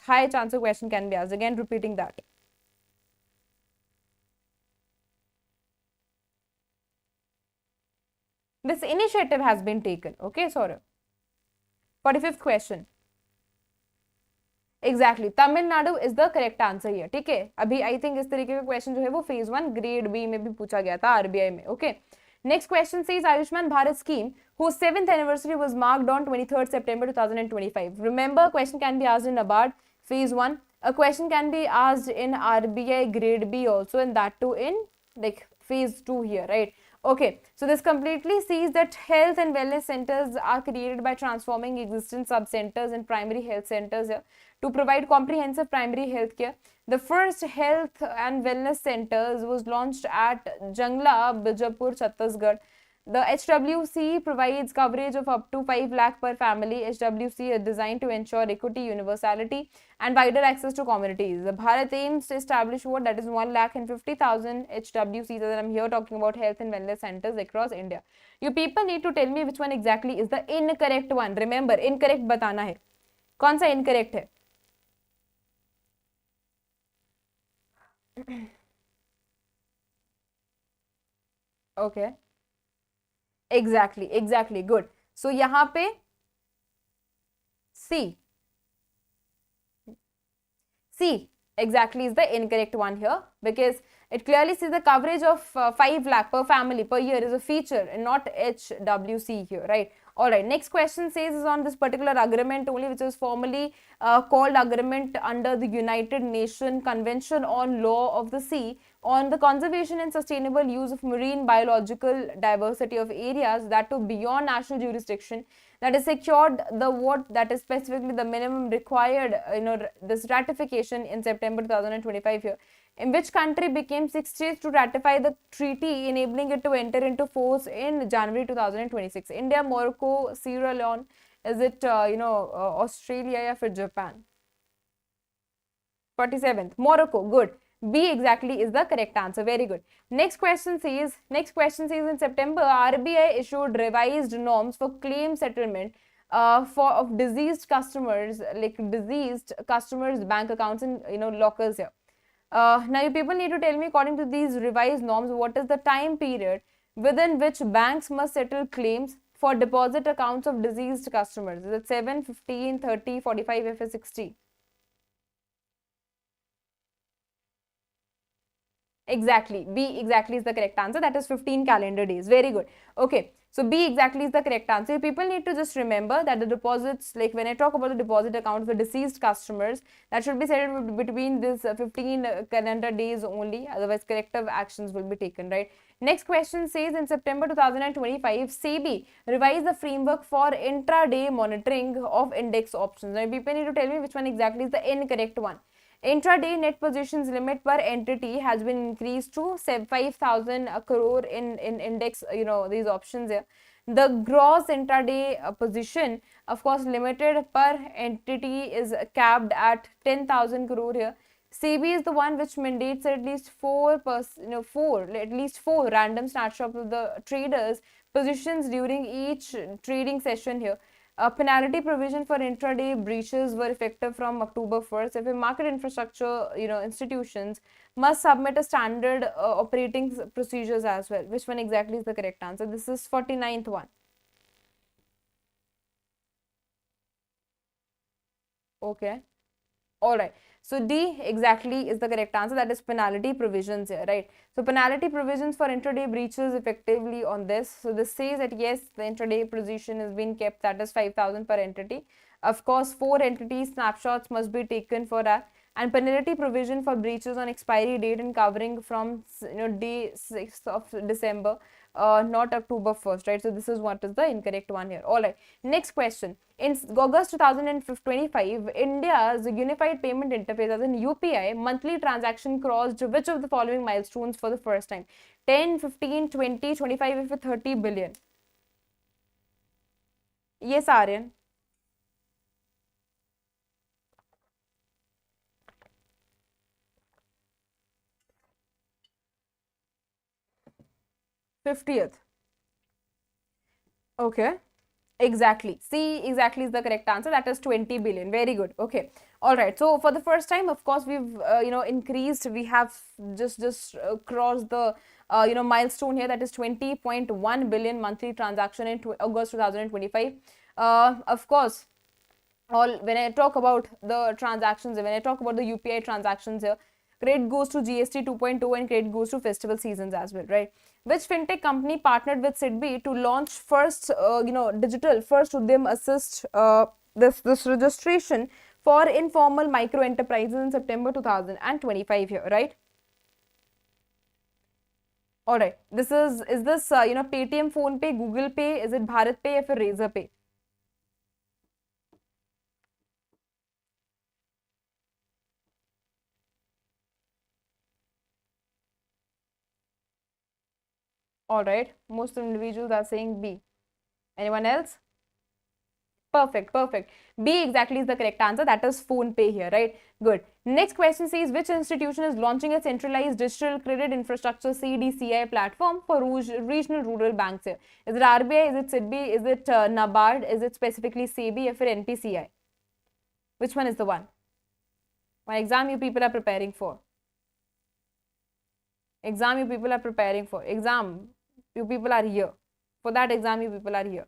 question can be asked. Again, repeating that. This initiative has been taken. Okay, Saurabh. 45th question. Exactly, Tamil Nadu is the correct answer here. ठीक है, अभी I think इस तरीके का question जो है वो phase 1 grade B में भी पूछा गया था RBI में. Okay. Next question says, Ayushman Bharat scheme, whose 7th anniversary was marked on 23rd September 2025. Remember, question can be asked in NABARD phase 1. A question can be asked in RBI grade B also, and that too in like phase 2 here, right? Okay, so this completely sees that health and wellness centers are created by transforming existing sub-centers and primary health centers here to provide comprehensive primary health care. The first health and wellness centers was launched at Jangla, Bijapur, Chhattisgarh. The HWC provides coverage of up to 5 lakh per family. HWC is designed to ensure equity, universality, and wider access to communities. The Bharat aims to establish what? That is 1,50,000 HWCs, and I'm here talking about health and wellness centers across India. You people need to tell me which one exactly is the incorrect one. Remember, incorrect बताना है. कौन सा incorrect है? Okay. Exactly, good. So यहाँ पे C C exactly is the incorrect one here, because it clearly says the coverage of 5 lakh per family per year is a feature and not HWC here, right? Alright, next question says is on this particular agreement only, which is formally called agreement under the United Nations Convention on Law of the Sea on the conservation and sustainable use of marine biological diversity of areas that to beyond national jurisdiction, that is secured the what that is specifically the minimum required this ratification in September 2025 here, in which country became 60th to ratify the treaty, enabling it to enter into force in January 2026. India, Morocco, Sierra Leone, is it Australia or Japan? 47th, Morocco. Good. B exactly is the correct answer. Very good. Next question says in September, RBI issued revised norms for claim settlement of deceased customers, like deceased customers' bank accounts and lockers here. Now you people need to tell me, according to these revised norms, what is the time period within which banks must settle claims for deposit accounts of deceased customers? Is it 7, 15, 30, 45, if it's 60? Exactly. B exactly is the correct answer. That is 15 calendar days. Very good. Okay. So B exactly is the correct answer. People need to just remember that the deposits, like when I talk about the deposit account for deceased customers, that should be settled between this 15 calendar days only. Otherwise, corrective actions will be taken, right? Next question says in September 2025, SEBI revised the framework for intraday monitoring of index options. Now, people need to tell me which one exactly is the incorrect one. Intraday net positions limit per entity has been increased to 5,000 crore in index, these options here. The gross intraday position, of course, limited per entity is capped at 10,000 crore here. SEBI is the one which mandates at least four random snapshots of the traders' positions during each trading session here. Penalty provision for intraday breaches were effective from October 1st. If a market infrastructure, institutions must submit a standard operating procedures as well. Which one exactly is the correct answer? This is 49th one. Okay. All right. So D exactly is the correct answer. That is penalty provisions here, right? So penalty provisions for intraday breaches effectively on this. So this says that yes, the intraday position has been kept, that is 5,000 per entity. Of course, 4 entity snapshots must be taken for that. And penalty provision for breaches on expiry date and covering from day 6th of December, not October 1st, right? So this is what is the incorrect one here. All right. Next question. In August 2025, India's Unified Payment Interface, as in UPI, monthly transaction crossed which of the following milestones for the first time? 10, 15, 20, 25, if 30 billion. Yes, Aryan. 50th. Okay. Exactly. C exactly is the correct answer. That is 20 billion. Very good. Okay. All right. So for the first time, of course, we've increased. We have just crossed the milestone here. That is 20.1 billion monthly transaction in August 2025. Of course, when I talk about the transactions, when I talk about the UPI transactions here, credit goes to GST 2.0 and credit goes to festival seasons as well, right? Which fintech company partnered with SIDBI to launch first, digital first Udyam Assist, this registration for informal micro enterprises in September 2025 here, right? All right. This is this Paytm, Phone Pay, Google Pay? Is it Bharat Pay or Razor Pay? All right. Most individuals are saying B. Anyone else? Perfect, perfect. B exactly is the correct answer. That is Phone Pay here, right? Good. Next question says, which institution is launching a centralized digital credit infrastructure CDCI platform for regional rural banks here? Is it RBI? Is it SIDBI? Is it NABARD? Is it specifically SEBI or NPCI? Which one is the one? One exam you people are preparing for. Exam you people are preparing for. Exam you people are here. For that exam you people are here.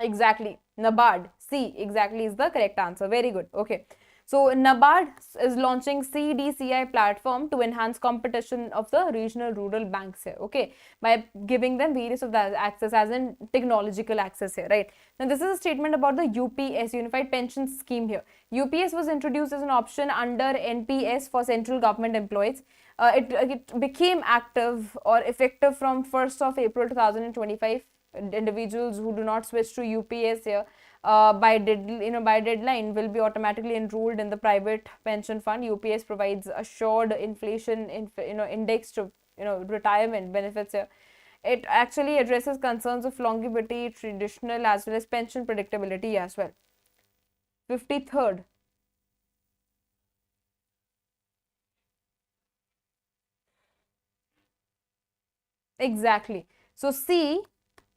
Exactly. NABARD. C exactly is the correct answer. Very good. Okay. So NABARD is launching CDCI platform to enhance competition of the regional rural banks here. Okay. By giving them various of that access as in technological access here. Right. Now this is a statement about the UPS, Unified Pension Scheme here. UPS was introduced as an option under NPS for central government employees. It became active or effective from 1st of April 2025. Individuals who do not switch to UPS here by deadline will be automatically enrolled in the private pension fund. UPS provides assured inflation index to retirement benefits here. It actually addresses concerns of longevity, traditional as well as pension predictability as well. 53rd. Exactly. So C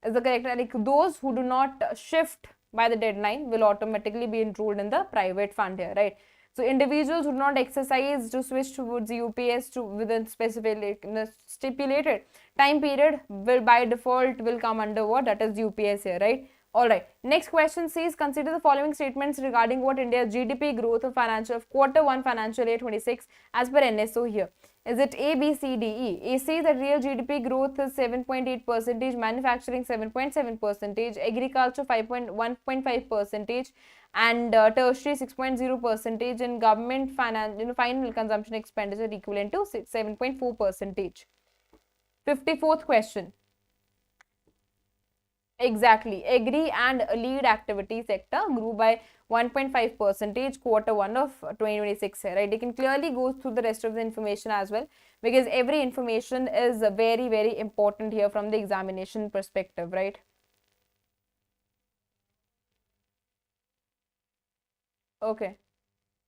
is the correct, like those who do not shift by the deadline will automatically be enrolled in the private fund here, right? So individuals who do not exercise to switch towards the UPS to within specific stipulated time period will by default will come under what, that is UPS here, right? All right. Next question says consider the following statements regarding what India's GDP growth of quarter 1 financial year 26 as per NSO here. Is it A, B, C, D, E? A says that real GDP growth is 7.8%, manufacturing 7.7%, agriculture 1.5%, and tertiary 6.0%, and government final consumption expenditure equivalent to 7.4%. 54th question. Exactly. Agri and lead activity sector grew by 1.5% quarter 1 of 2026 here, right? You can clearly go through the rest of the information as well because every information is very, very important here from the examination perspective, right? Okay.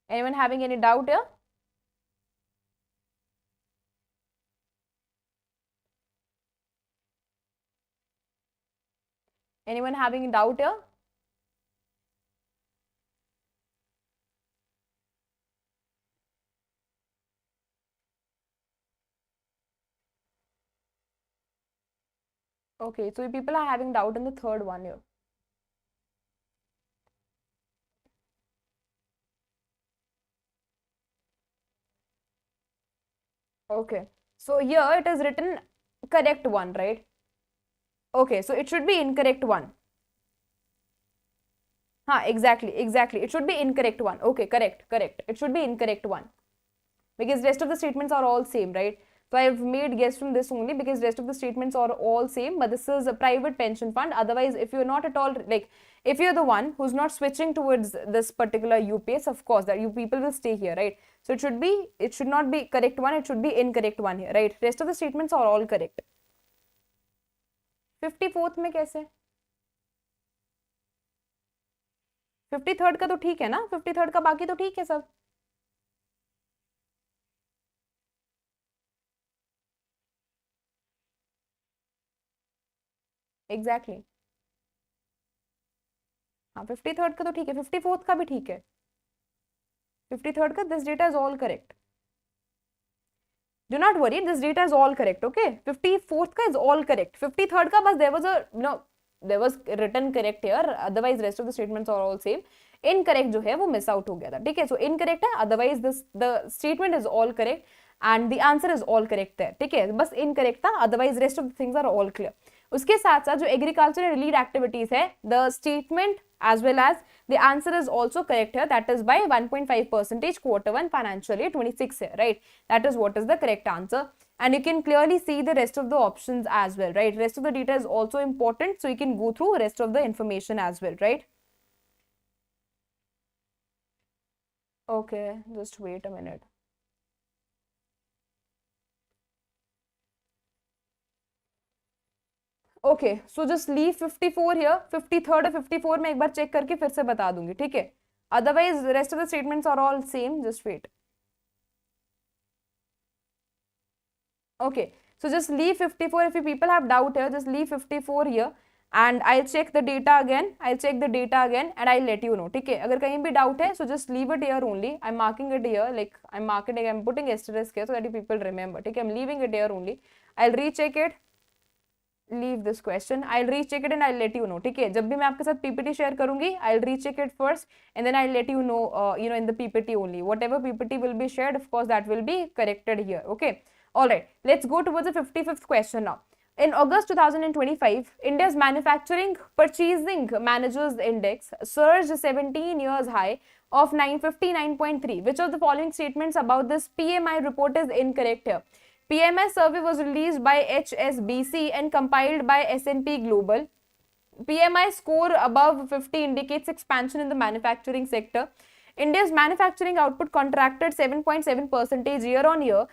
Anyone having any doubt here? Anyone having a doubt here? Okay, so people are having doubt in the third one here. Okay, so here it is written correct one, right? Okay, so it should be incorrect one. Exactly. It should be incorrect one. Okay, correct. It should be incorrect one. Because rest of the statements are all same, right? So I have made guess from this only because rest of the statements are all same, but this is a private pension fund. Otherwise, if you're not at all, like, if you're the one who's not switching towards this particular UPS, of course, that you people will stay here, right? So it should not be correct one, it should be incorrect one here, right? Rest of the statements are all correct. 54th में कैसे? 53rd का तो ठीक है ना? 53rd का बाकी तो ठीक है सब. एग्जैक्टली हाँ 53rd का तो ठीक है 54th का भी ठीक है 53rd का this data is all correct do not worry this data is all correct okay 54th का is all correct 53rd का बस there was written correct here otherwise rest of the statements are all same incorrect जो है वो miss out हो गया था ठीक है so incorrect है otherwise the statement is all correct and the answer is all correct there ठीक है बस incorrect था otherwise rest of the things are all clear उसके साथ साथ जो एग्रीकल्चर एंड लीड एक्टिविटीज है the statement as well as the answer is also correct here that is by 1.5% quarter 1 financial year 26 here right that is what is the correct answer and you can clearly see the rest of the options as well right rest of the data is also important so you can go through rest of the information as well right okay just wait a minute okay so just leave 54 here 53rd और 54 में एक बार check करके फिर से बता दूंगी ठीक है otherwise rest of the statements are all same just wait okay so just leave 54 if you people have doubt here just leave 54 here and I'll check the data again and I'll let you know ठीक है अगर कहीं भी doubt है so just leave it here only I'm marking it here like I'm putting asterisk here so that you people remember ठीक है I'm leaving it here only I'll recheck it leave this question. I'll recheck it and I'll let you know. ठीक है, जब भी मैं आपके साथ PPT share करूंगी, I'll recheck it first and then I'll let you know, in the PPT only. Whatever PPT will be shared, of course, that will be corrected here. Okay. All right. Let's go towards the 55th question now. In August 2025, India's Manufacturing Purchasing Managers Index surged 17 years high of 959.3. Which of the following statements about this PMI report is incorrect here? PMI survey was released by HSBC and compiled by S&P Global. PMI score above 50 indicates expansion in the manufacturing sector. India's manufacturing output contracted 7.7% year on year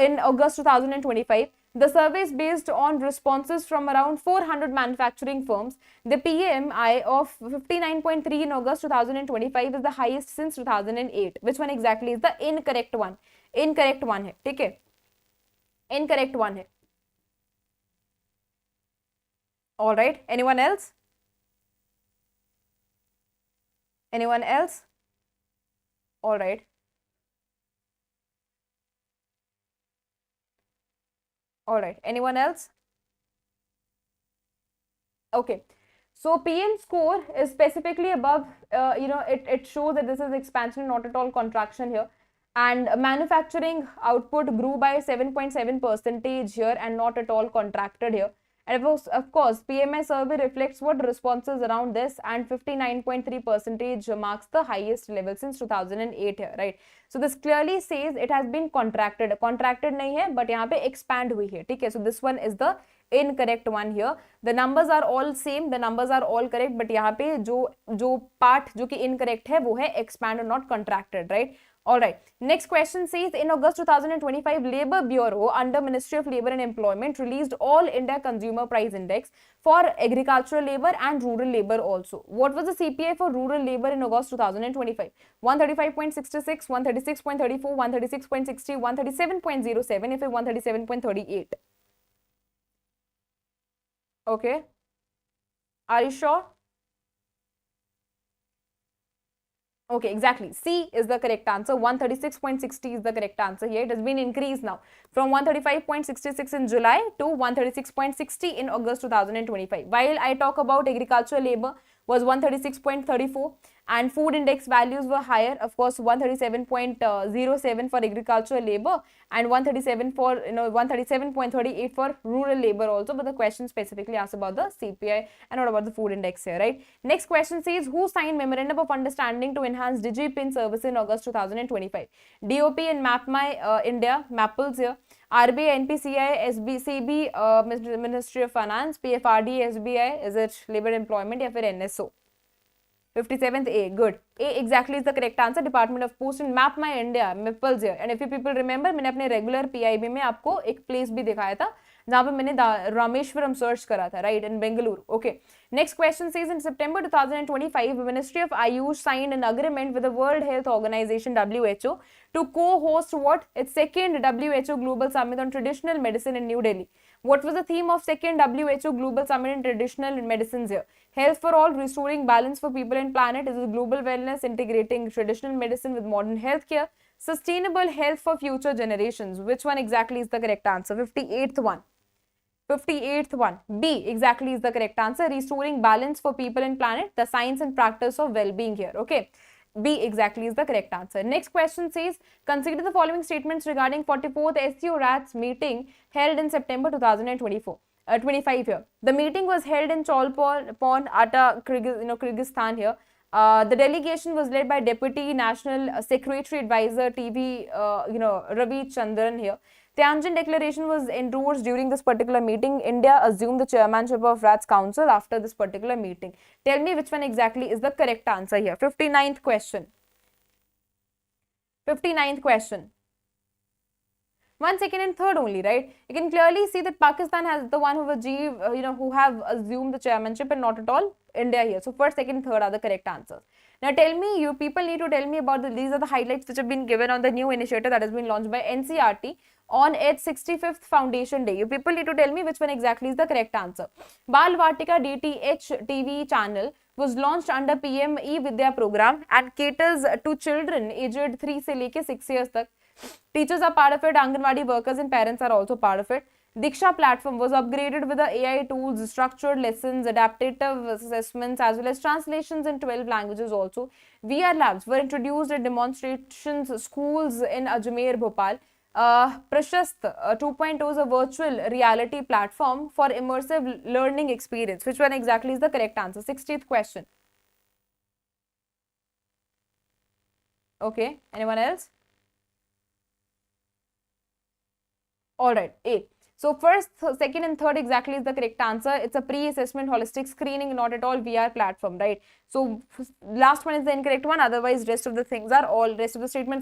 in August 2025. The survey is based on responses from around 400 manufacturing firms. The PMI of 59.3 in August 2025 is the highest since 2008. Which one exactly is the incorrect one? Incorrect one है, ठीक है? Incorrect one है. All right. Anyone else? Anyone else? All right. All right. Anyone else? Okay. So PM score is specifically above, it shows that this is expansion, not at all contraction here. And manufacturing output grew by 7.7% here and not at all contracted here. And of course, PMI survey reflects what responses around this, and 59.3% marks the highest level since 2008 here, right? So this clearly says it has been contracted. Contracted नहीं है, but यहाँ पे expand हुई है, ठीक है? So this one is the incorrect one here. The numbers are all same, the numbers are all correct, but यहाँ पे जो part जो कि incorrect है वो है expand और not contracted, right? All right. Next question says, in August 2025, Labour Bureau under Ministry of Labour and Employment released All India Consumer Price Index for agricultural labour and rural labour also. What was the CPI for rural labour in August 2025? 135.66, 136.34, 136.60, 137.07, if 137.38. Okay. Are you sure? Okay, exactly. C is the correct answer. 136.60 is the correct answer here. It has been increased now from 135.66 in July to 136.60 in August 2025. While I talk about agricultural labor was 136.34 and food index values were higher. Of course, 137.07 for agricultural labor and 137.38 for rural labor also. But the question specifically asks about the CPI and not about the food index here, right? Next question says, who signed memorandum of understanding to enhance DigiPin service in August 2025? DOP and MapMy India, Mapples here. RBI, NPCI, SBCB, Ministry of Finance, PFRD, SBI, is it Labour Employment या फिर NSO? 57th A, good. A exactly is the correct answer. Department of Post and Map My India, Mipples here. And if you people remember, मैंने अपने regular PIB में आपको एक place भी दिखाया था जहाँ पे मैंने रामेश्वरम search करा था, right, in Bengaluru. Okay. Next question says, in September 2025, Ministry of Ayush signed an agreement with the World Health Organization (WHO) to co-host what? Its second WHO Global Summit on Traditional Medicine in New Delhi. What was the theme of second WHO Global Summit in Traditional Medicines here? Health for all, restoring balance for people and planet. Is it global wellness, integrating traditional medicine with modern healthcare? Sustainable health for future generations. Which one exactly is the correct answer? 58th one. 58th one. B exactly is the correct answer. Restoring balance for people and planet. The science and practice of well-being here. Okay. B exactly is the correct answer. Next question says, consider the following statements regarding 44th SCO-RATS meeting held in September 2024. 25 here. The meeting was held in Cholpon, Ata, Kyrgyzstan here. The delegation was led by Deputy National Secretary Advisor TV, Ravi Chandran here. Tianjin Declaration was endorsed during this particular meeting. India assumed the chairmanship of RATS Council after this particular meeting. Tell me which one exactly is the correct answer here. 59th question. 59th question. 1, 2nd and 3rd only, right? You can clearly see that Pakistan has the one who achieve, who have assumed the chairmanship and not at all India here. So 1st, 2nd, 3rd are the correct answers. Now tell me, you people need to tell me about these are the highlights which have been given on the new initiative that has been launched by NCERT on its 65th Foundation Day. You people need to tell me which one exactly is the correct answer. Bal Vatika DTH TV channel was launched under PM E-Vidya program and caters to children aged 3 से लेके 6 years तक. Teachers are part of it, Anganwadi workers and parents are also part of it. Diksha platform was upgraded with the AI tools, structured lessons, adaptive assessments, as well as translations in 12 languages also. VR labs were introduced at demonstrations schools in Ajmer, Bhopal. Prashast 2.0 is a virtual reality platform for immersive learning experience. Which one exactly is the correct answer? 60th question. Okay, anyone else? All right, A. So first, second and third exactly is the correct answer. It's a pre-assessment holistic screening, not at all VR platform, right? So last one is the incorrect one. Otherwise, rest of the statements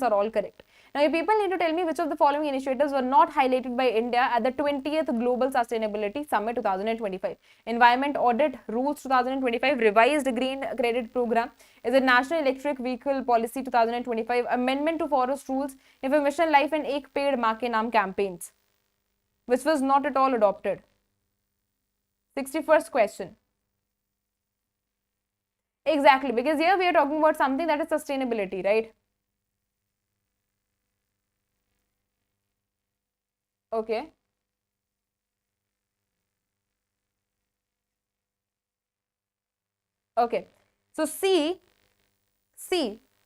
are all correct. Now, you people need to tell me which of the following initiatives were not highlighted by India at the 20th Global Sustainability Summit 2025. Environment Audit Rules 2025, Revised Green Credit Program, is it National Electric Vehicle Policy 2025, Amendment to Forest Rules, Information Life and Ek Ped Maa Ke Naam campaigns, which was not at all adopted. 61st question. Exactly, because here we are talking about something that is sustainability, right? Okay. Okay. So C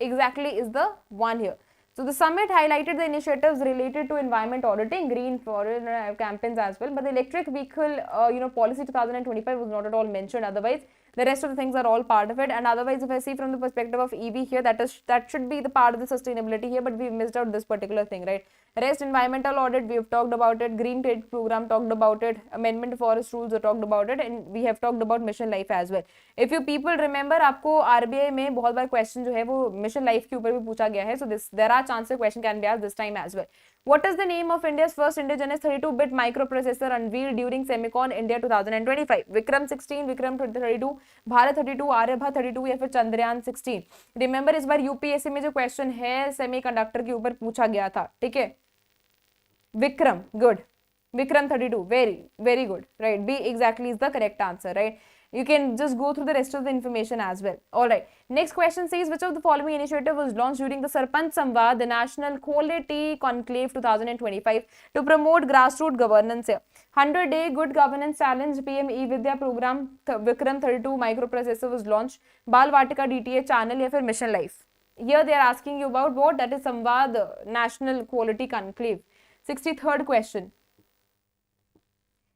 exactly is the one here. So the summit highlighted the initiatives related to environment auditing, green foreign campaigns as well, but the electric vehicle, policy 2025 was not at all mentioned. Otherwise, the rest of the things are all part of it. And otherwise, if I see from the perspective of EV here, that should be the part of the sustainability here, but we missed out this particular thing, right? Rest environmental audit, we have talked about it. Green trade program talked about it. Amendment to forest rules we talked about it, and we have talked about mission life as well. If you people remember, आपको RBI में बहुत बार question जो है वो mission life के ऊपर भी पूछा गया है. So there are chances question can be asked this time as well. What is the name of India's first indigenous 32-bit microprocessor unveiled during Semicon India 2025? Vikram 16, Vikram 32, Bharat 32, Aryabha 32 या फिर Chandrayaan 16. Remember इस बार UPSC में जो question है semiconductor के ऊपर पूछा गया था, ठीक है? Vikram, good. Vikram 32, very good, right? B exactly is the correct answer, right? You can just go through the rest of the information as well. All right. Next question says, which of the following initiative was launched during the Sarpanch Samvad, the National Quality Conclave 2025, to promote grassroots governance here? 100-day Good Governance Challenge, PM E-Vidya Program, Vikram 32 microprocessor was launched, Bal Vatika DTA channel या फिर Mission Life? Here they are asking you about what? That is Samvad National Quality Conclave. 63rd question.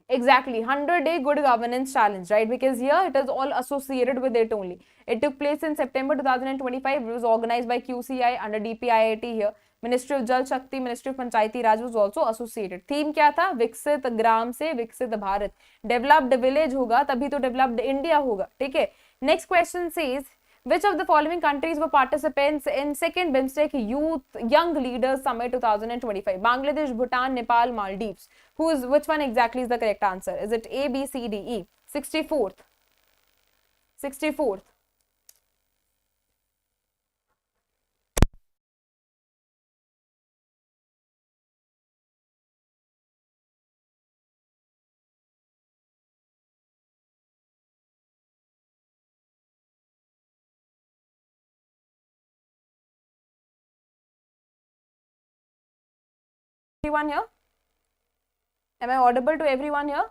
Exactly, 100-day Good Governance Challenge, right? Because here it is all associated with it only. It took place in September 2025. It was organized by QCI under DPIIT here. Ministry of Jal Shakti, Ministry of Panchayati Raj was also associated. Theme क्या था? विकसित ग्राम से विकसित Bharat. Developed village होगा तभी तो developed India होगा, ठीक है? Next question says, which of the following countries were participants in second BIMSTEC Youth Young Leaders Summit 2025? Bangladesh, Bhutan, Nepal, Maldives. Which one exactly is the correct answer? Is it A, B, C, D, E? 64th. 64th. Everyone here? Am I audible to everyone here?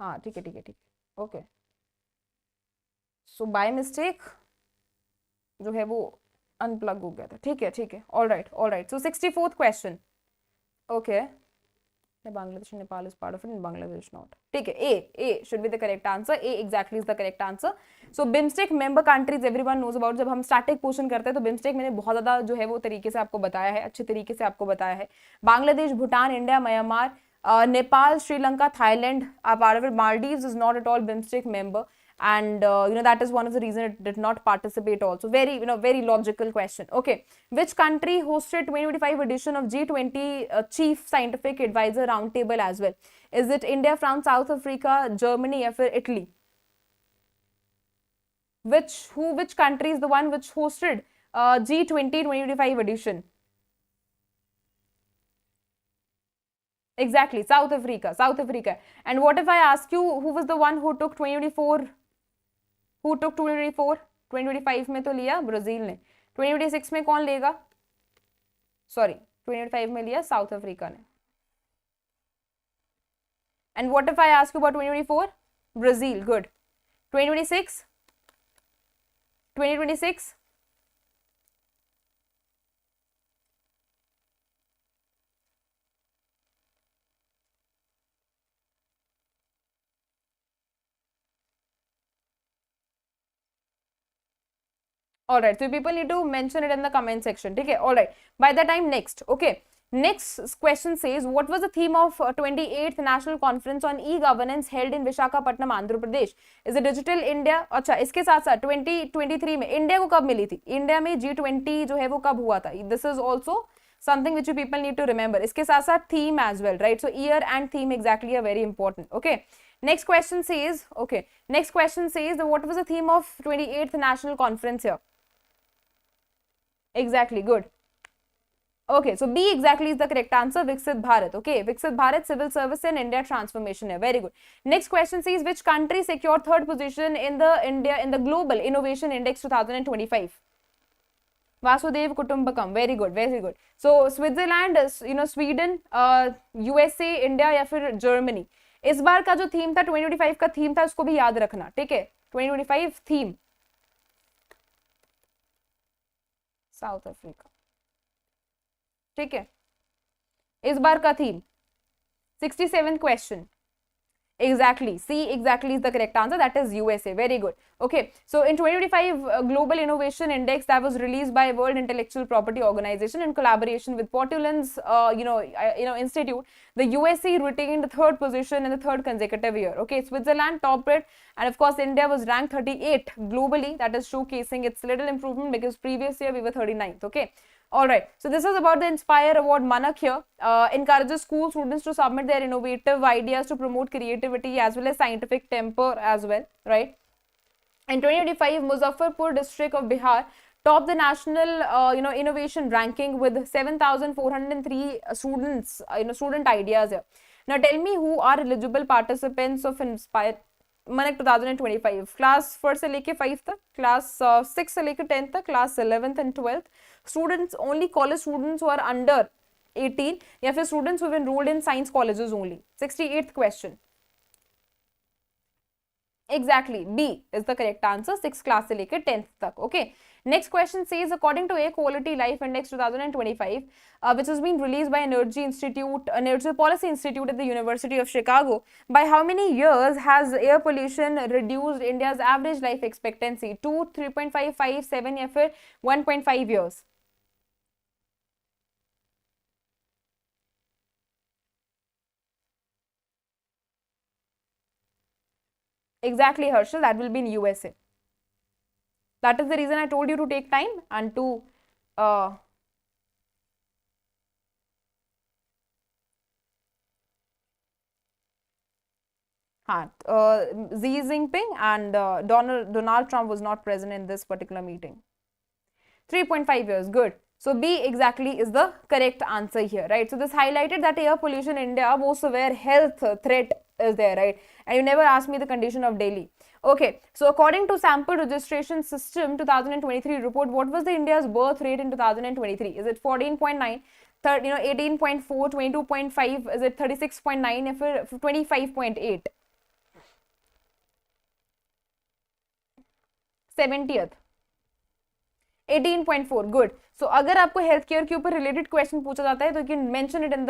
हाँ ठीक है okay. So by mistake जो है वो unplug हो गया था. ठीक है all right. So 64th question. Okay. Bangladesh and Nepal is part of it and Bangladesh not. ठीक है. A should be the correct answer. A exactly is the correct answer. So BIMSTEC member countries everyone knows about. जब हम static portion करते हैं तो BIMSTEC मैंने बहुत ज़्यादा जो है वो तरीके से आपको बताया है, अच्छे तरीके से आपको बताया है. Bangladesh, Bhutan, India, Myanmar, Nepal, Sri Lanka, Thailand are part of it. Maldives is not at all BIMSTEC member. And that is one of the reasons it did not participate also. Very logical question. Okay, which country hosted 2025 edition of G20 Chief Scientific Advisor Roundtable as well? Is it India, France, South Africa, Germany, or Italy? Which country is the one which hosted G20 2025 edition? Exactly, South Africa. And what if I ask you who was the one who took 2024? Who took 2024? 2025 में तो लिया Brazil ने. 2026 में कौन लेगा? Sorry, 2025 में लिया south Africa ने. And what if I ask you about 2024? Brazil, good. 2026? 2026? Alright, so people need to mention it in the comment section. Okay, alright. By the time next, okay. Next question says, what was the theme of 28th National Conference on E-Governance held in Visakhapatnam, Andhra Pradesh? Is it Digital India? अच्छा, इसके साथ साथ 2023 में India को कब मिली थी? India में G20 जो है वो कब हुआ था? This is also something which you people need to remember. इसके साथ साथ theme as well, right? So year and theme exactly are very important. Okay. Next question says, okay. Next question says, what was the theme of 28th National Conference here? Exactly, good. Okay, so B exactly is the correct answer, Viksit Bharat. Okay, Viksit Bharat, Civil Service and India Transformation. Very good. Next question says, which country secured third position in the Global Innovation Index 2025? Vasudev Kutumbakam. Very good, very good. So Switzerland, Sweden, USA, India या फिर Germany. इस बार का जो theme था 2025 का theme था उसको भी याद रखना, ठीक है? 2025 थीम साउथ अफ्रीका, ठीक है? इस बार का theme 67th question. Exactly. C exactly is the correct answer. That is USA. Very good. Okay. So in 2025 Global Innovation Index that was released by World Intellectual Property Organization in collaboration with Portuland's institute, the USA retained the third position in the third consecutive year. Okay. Switzerland topped it, and of course India was ranked 38 globally. That is showcasing its little improvement because previous year we were 39th. Okay. Alright, so this is about the Inspire Award. Manak here encourages school students to submit their innovative ideas to promote creativity as well as scientific temper as well, right? In 2025, Muzaffarpur district of Bihar topped the national innovation ranking with 7,403 students, student ideas here. Now tell me who are eligible participants of Inspire Manak 2025. Class 1st से लेके 5th तक, class 6 से लेके 10th तक, class 11th and 12th. Students, only college students who are under 18 या फिर students who have enrolled in science colleges only. 68th question. Exactly, B is the correct answer. 6th class से लेके 10th तक. Okay. Next question says, according to Air Quality Life Index 2025, which has been released by Energy Policy Institute at the University of Chicago, by how many years has air pollution reduced India's average life expectancy? 2, 3.5, 5, 7 या फिर 1.5 years? Exactly, Herschel, that will be in USA. That is the reason I told you to take time and to Xi Jinping and Donald Trump was not present in this particular meeting. 3.5 years, good. So B exactly is the correct answer here, right? So this highlighted that air pollution in India, most severe health threat is there, right? And you never asked me the condition of Delhi. Okay, so according to Sample Registration System 2023 report, what was the India's birth rate in 2023? Is it 14.9, 18.4, 22.5, is it 36.9 or 25.8? 70th. 18.4, good. So अगर आपको health care के ऊपर related question पूछा जाता है तो you can mention it in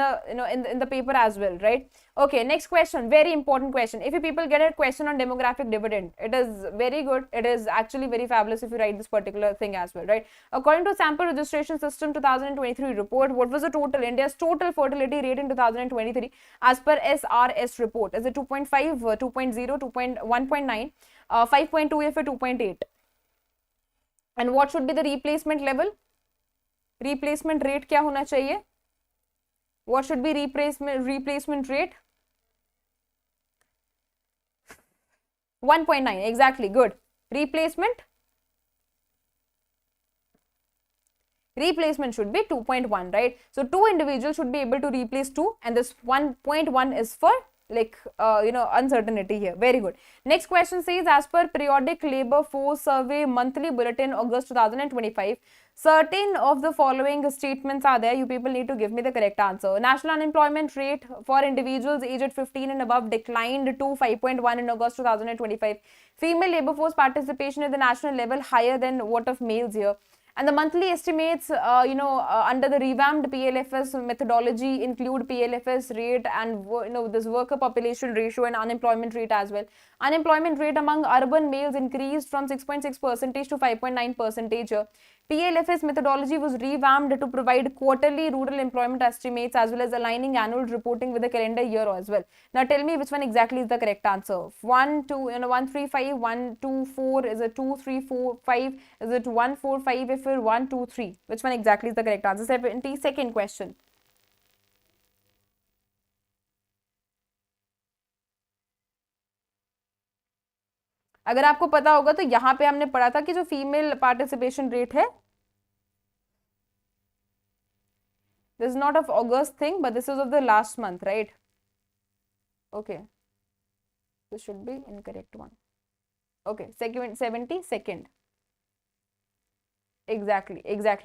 the paper as well, right? Okay, next question, very important question. If you people get a question on demographic dividend, it is very good. It is actually very fabulous if you write this particular thing as well, right? According to Sample Registration System 2023 report, what was the total India's total fertility rate in 2023 as per SRS report? Is it 2.5, 2.0, 1.9, 5.2 या फिर 2.8? And what should be the replacement level? Replacement rate क्या होना चाहिए? What should be replacement rate? 1.9, exactly, good. Replacement should be 2.1, right? So 2 individuals should be able to replace 2, and this 1.1 is for uncertainty here. Very good. Next question says, as per periodic labor force survey monthly bulletin August 2025, certain of the following statements are there. You people need to give me the correct answer. National unemployment rate for individuals aged 15 and above declined to 5.1 in August 2025. Female labor force participation at the national level higher than what of males here. And the monthly estimates, under the revamped PLFS methodology include PLFS rate and this worker population ratio and unemployment rate as well. Unemployment rate among urban males increased from 6.6% to 5.9%. PLFS methodology was revamped to provide quarterly rural employment estimates as well as aligning annual reporting with the calendar year as well. Now tell me which one exactly is the correct answer. 1, 2, 1, 3, 5, 1, 2, 4, is it 2, 3, 4, 5, is it 1, 4, 5, if it 1, 2, 3. Which one exactly is the correct answer? 72nd question. अगर आपको पता होगा तो यहाँ पे हमने पढ़ा था कि जो फीमेल पार्टिसिपेशन रेट है, this is not of August thing, but this is of the last month, right? Okay, this should be incorrect one. Okay, 72nd. Exactly.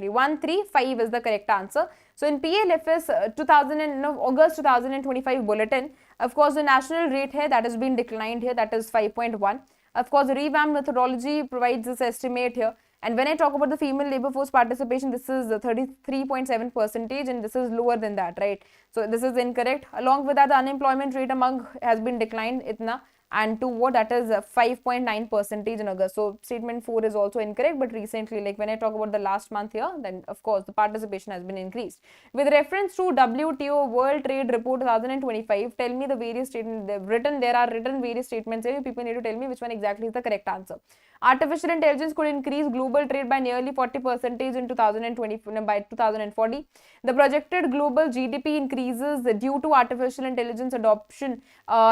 135 is the correct answer. So in PLFS August 2025 bulletin, of course the national rate here that has been declined here, that is 5.1. Of course the revamped methodology provides this estimate here. And when I talk about the female labor force participation, this is 33.7% and this is lower than that, right? So this is incorrect. Along with that, the unemployment rate among has been declined itna, and to what, that is 5.9% in August. So statement 4 is also incorrect, but recently, like when I talk about the last month here, then of course the participation has been increased. With reference to WTO World Trade Report 2025, tell me the various statements they've written. There are written various statements here. People need to tell me which one exactly is the correct answer. Artificial intelligence could increase global trade by nearly 40% in 2020 by 2040. The projected global GDP increases due to artificial intelligence adoption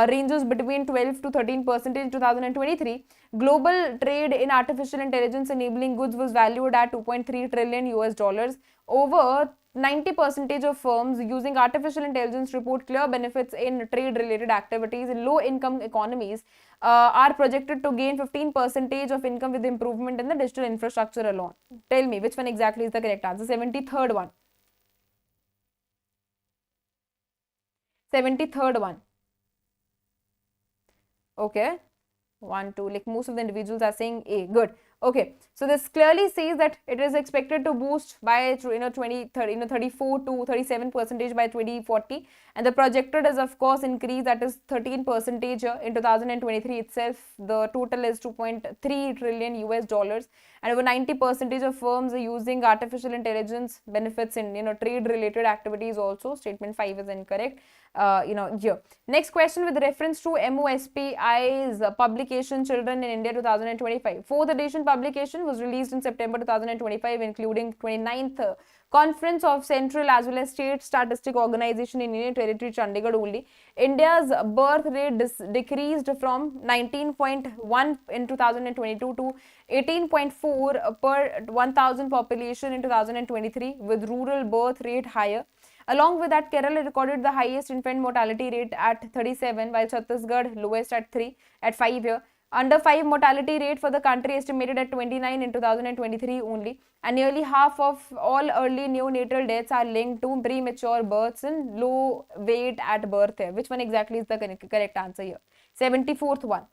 ranges between 12 to 13% in 2023. Global trade in artificial intelligence enabling goods was valued at 2.3 trillion US dollars. Over 90% of firms using artificial intelligence report clear benefits in trade related activities. In low income economies are projected to gain 15% of income with improvement in the digital infrastructure alone. Tell me which one exactly is the correct answer. 73rd one. 73rd one. Okay. 1, 2, like most of the individuals are saying A. Good. Okay, so this clearly says that it is expected to boost by 34 to 37% by 2040, and the projected is of course increase, that is 13% in 2023 itself. The total is 2.3 trillion US dollars, and over 90% of firms are using artificial intelligence benefits in trade related activities also. Statement 5 is incorrect. Here. Next question with reference to MOSPI's publication Children in India 2025. Fourth edition publication was released in September 2025, including 29th Conference of Central as well as State Statistic Organization in Union Territory Chandigarh only. India's birth rate decreased from 19.1 in 2022 to 18.4 per 1000 population in 2023, with rural birth rate higher. Along with that, Kerala recorded the highest infant mortality rate at 37, while Chhattisgarh lowest at 3 at 5 year. Under 5 mortality rate for the country estimated at 29 in 2023 only, and nearly half of all early neonatal deaths are linked to premature births and low weight at birth here. Which one exactly is the correct answer here? 74th one.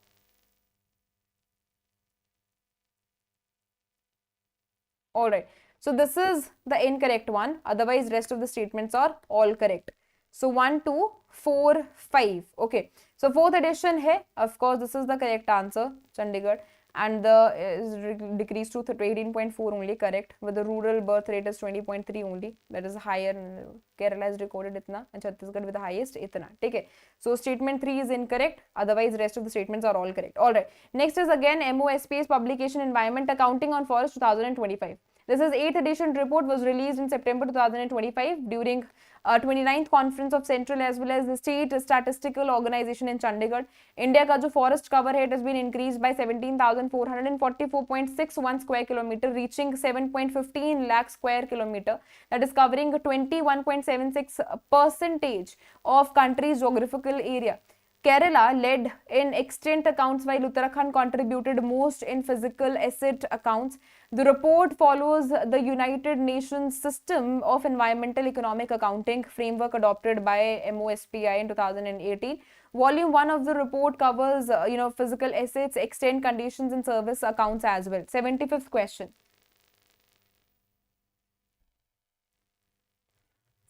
Alright. So this is the incorrect one. Otherwise, rest of the statements are all correct. So 1, 2, 4, 5. Okay. So fourth edition hai. Of course, this is the correct answer. Chandigarh. And the is decreased to 18.4 only, correct. With the rural birth rate is 20.3 only. That is higher. Kerala has recorded itna, and Chhattisgarh with the highest itna. Okay. So statement 3 is incorrect. Otherwise, rest of the statements are all correct. Alright. Next is again MOSP's publication Environment Accounting on Forest 2025. This is 8th edition report was released in September 2025 during 29th Conference of Central as well as the State Statistical Organization in Chandigarh. India ka jo forest cover height has been increased by 17,444.61 square kilometer, reaching 7.15 lakh square kilometer. That is covering 21.76% of country's geographical area. Kerala led in extent accounts while Uttarakhand contributed most in physical asset accounts. The report follows the United Nations System of Environmental Economic Accounting framework adopted by MOSPI in 2018. Volume 1 of the report covers, physical assets, extent, conditions and service accounts as well. 75th question.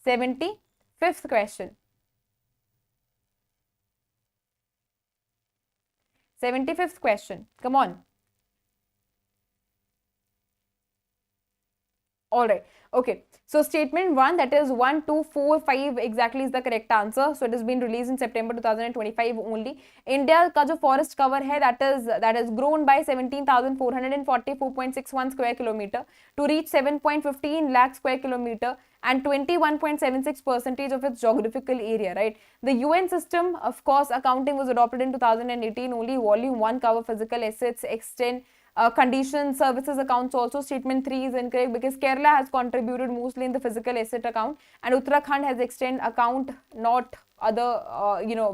75th question. 75th question. Come on. All right. Okay. So statement 1, that is 1, 2, 4, 5 exactly is the correct answer. So it has been released in September 2025 only. India का जो forest cover है, that is grown by 17,444.61 square kilometer to reach 7.15 lakh square kilometer and 21.76% of its geographical area, right? The UN system, of course, accounting was adopted in 2018 only. Volume 1 cover physical assets, extent, condition, services accounts also. Statement 3 is incorrect because Kerala has contributed mostly in the physical asset account and Uttarakhand has extend account, not other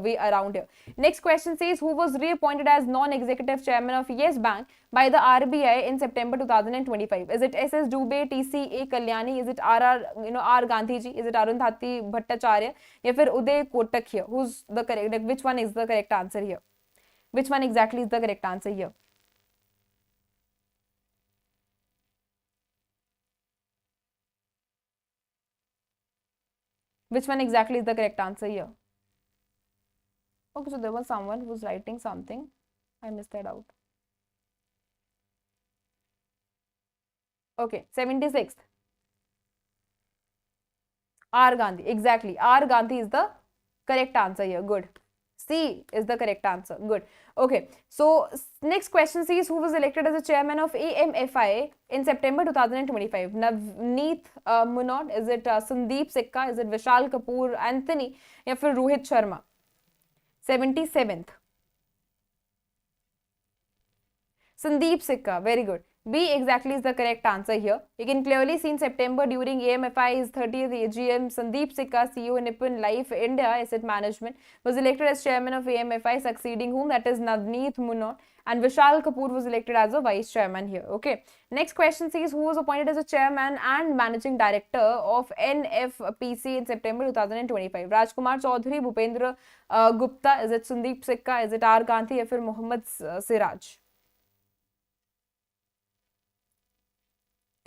way around here. Next question says, who was reappointed as non-executive chairman of Yes Bank by the RBI in September 2025? Is it SS Dubey, TCA Kalyani? Is it R Gandhi ji? Is it Arundhati Bhattacharya? या फिर Uday Kotak here? Who's the correct? Like, which one is the correct answer here? Which one exactly is the correct answer here? Which one exactly is the correct answer here? Okay, so there was someone who was writing something. I missed that out. Okay, 76th. R Gandhi. Exactly. R Gandhi is the correct answer here. Good. C is the correct answer. Good. Okay. So next question says, who was elected as the chairman of AMFI in September 2025? Navneet Munot? Is it Sandeep Sikka? Is it Vishal Kapoor Anthony? या फिर Rohit Sharma? 77th. Sandeep Sikka. Very good. B exactly is the correct answer here. You can clearly see in September during AMFI's 30th AGM, Sandeep Sikka, CEO Nippon Life India Asset Management, was elected as chairman of AMFI, succeeding whom? That is Navneet Munot. And Vishal Kapoor was elected as a vice chairman here. Okay. Next question says, who was appointed as a chairman and managing director of NFPC in September 2025? Rajkumar Chaudhary, Bhupendra Gupta, is it Sandeep Sikka, is it R Gandhi, or Mohammad Siraj?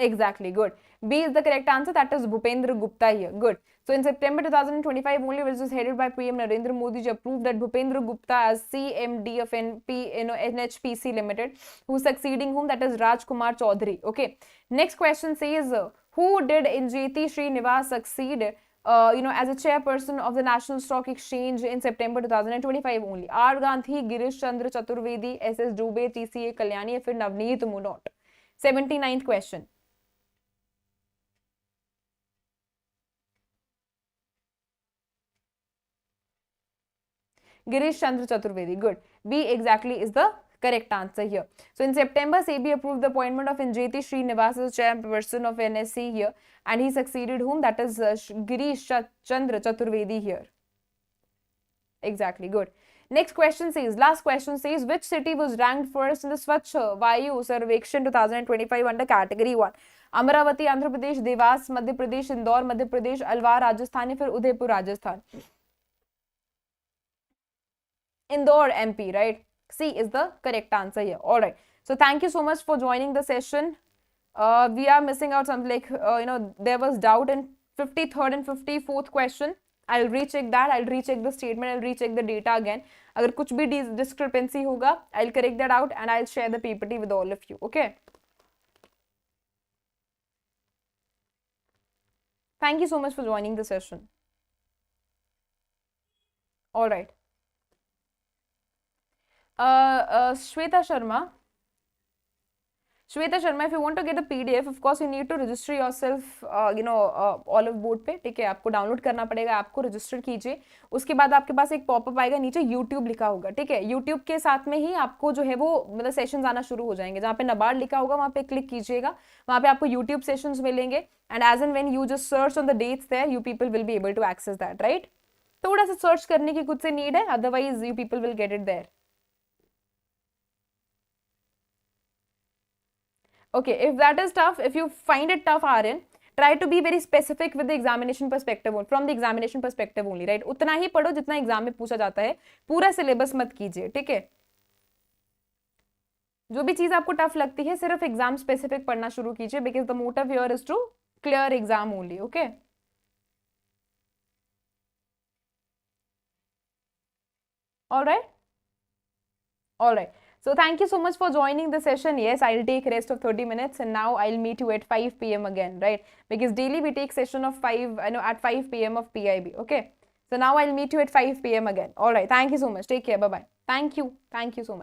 Exactly, good. B is the correct answer, that is Bhupendra Gupta here. Good. So in September 2025 only, which was headed by PM Narendra Modi ji, approved that Bhupendra Gupta as CMD of NHPC Limited, who's succeeding whom? That is Rajkumar Chaudhary. Okay. Next question says, who did Njeti Srinivas succeed as a chairperson of the National Stock Exchange in September 2025 only? R Gandhi, Girish Chandra Chaturvedi, SS Dubey, TCA Kalyani, or Navneet Munot? 79th question. Girish Chandra Chaturvedi. Good. B exactly is the correct answer here. So in September, SEBI approved the appointment of Njeti Srinivas as chairperson of NSE here, and he succeeded whom? That is Girish Chandra Chaturvedi here. Exactly. Good. Next question says, last question says, which city was ranked first in the Swachh Vayu Sarvekshan 2025 under category 1? Amaravati, Andhra Pradesh; Devas, Madhya Pradesh; Indore, Madhya Pradesh; Alwar, Rajasthan, फिर Udaipur, Rajasthan. Indore, MP, right? C is the correct answer here. All right. So thank you so much for joining the session. We are missing out something like, there was doubt in 53rd and 54th question. I'll recheck that. I'll recheck the statement. I'll recheck the data again. अगर कुछ भी discrepancy होगा, I'll correct that out and I'll share the PPT with all of you. Okay. Thank you so much for joining the session. All right. Shweta Sharma. Shweta Sharma, if you want to get a PDF, of course you need to register yourself, Olive Board पे, ठीक है? आपको download करना पड़ेगा, आपको register कीजिए. उसके बाद आपके पास एक पॉपअप आएगा, नीचे YouTube लिखा होगा, ठीक है? YouTube के साथ में ही आपको जो है वो मतलब सेशंस आना शुरू हो जाएंगे. जहाँ पे NABARD लिखा होगा वहाँ पे क्लिक कीजिएगा, वहाँ पे आपको YouTube सेशंस मिलेंगे. And as and when you just search on the dates there, you people will be able to access that, right? थोड़ा सा सर्च करने की खुद से नीड है, otherwise you people will get it there. Okay, if that is tough, if you find it tough, Aryan, try to be very specific with the examination perspective, from the examination perspective only, right? उतना ही पढ़ो जितना exam में पूछा जाता है, पूरा syllabus मत कीजिए, ठीक है? जो भी चीज आपको टफ लगती है सिर्फ एग्जाम स्पेसिफिक पढ़ना शुरू कीजिए, because the motive here is to clear exam only. Okay, all right, all right. So thank you so much for joining the session. Yes, I'll take rest of 30 minutes and now I'll meet you at 5 p.m. again, right? Because daily we take session of 5, I know, at 5 p.m. of PIB. Okay. So now I'll meet you at 5 p.m. again. All right. Thank you so much. Take care. Bye-bye. Thank you. Thank you so much.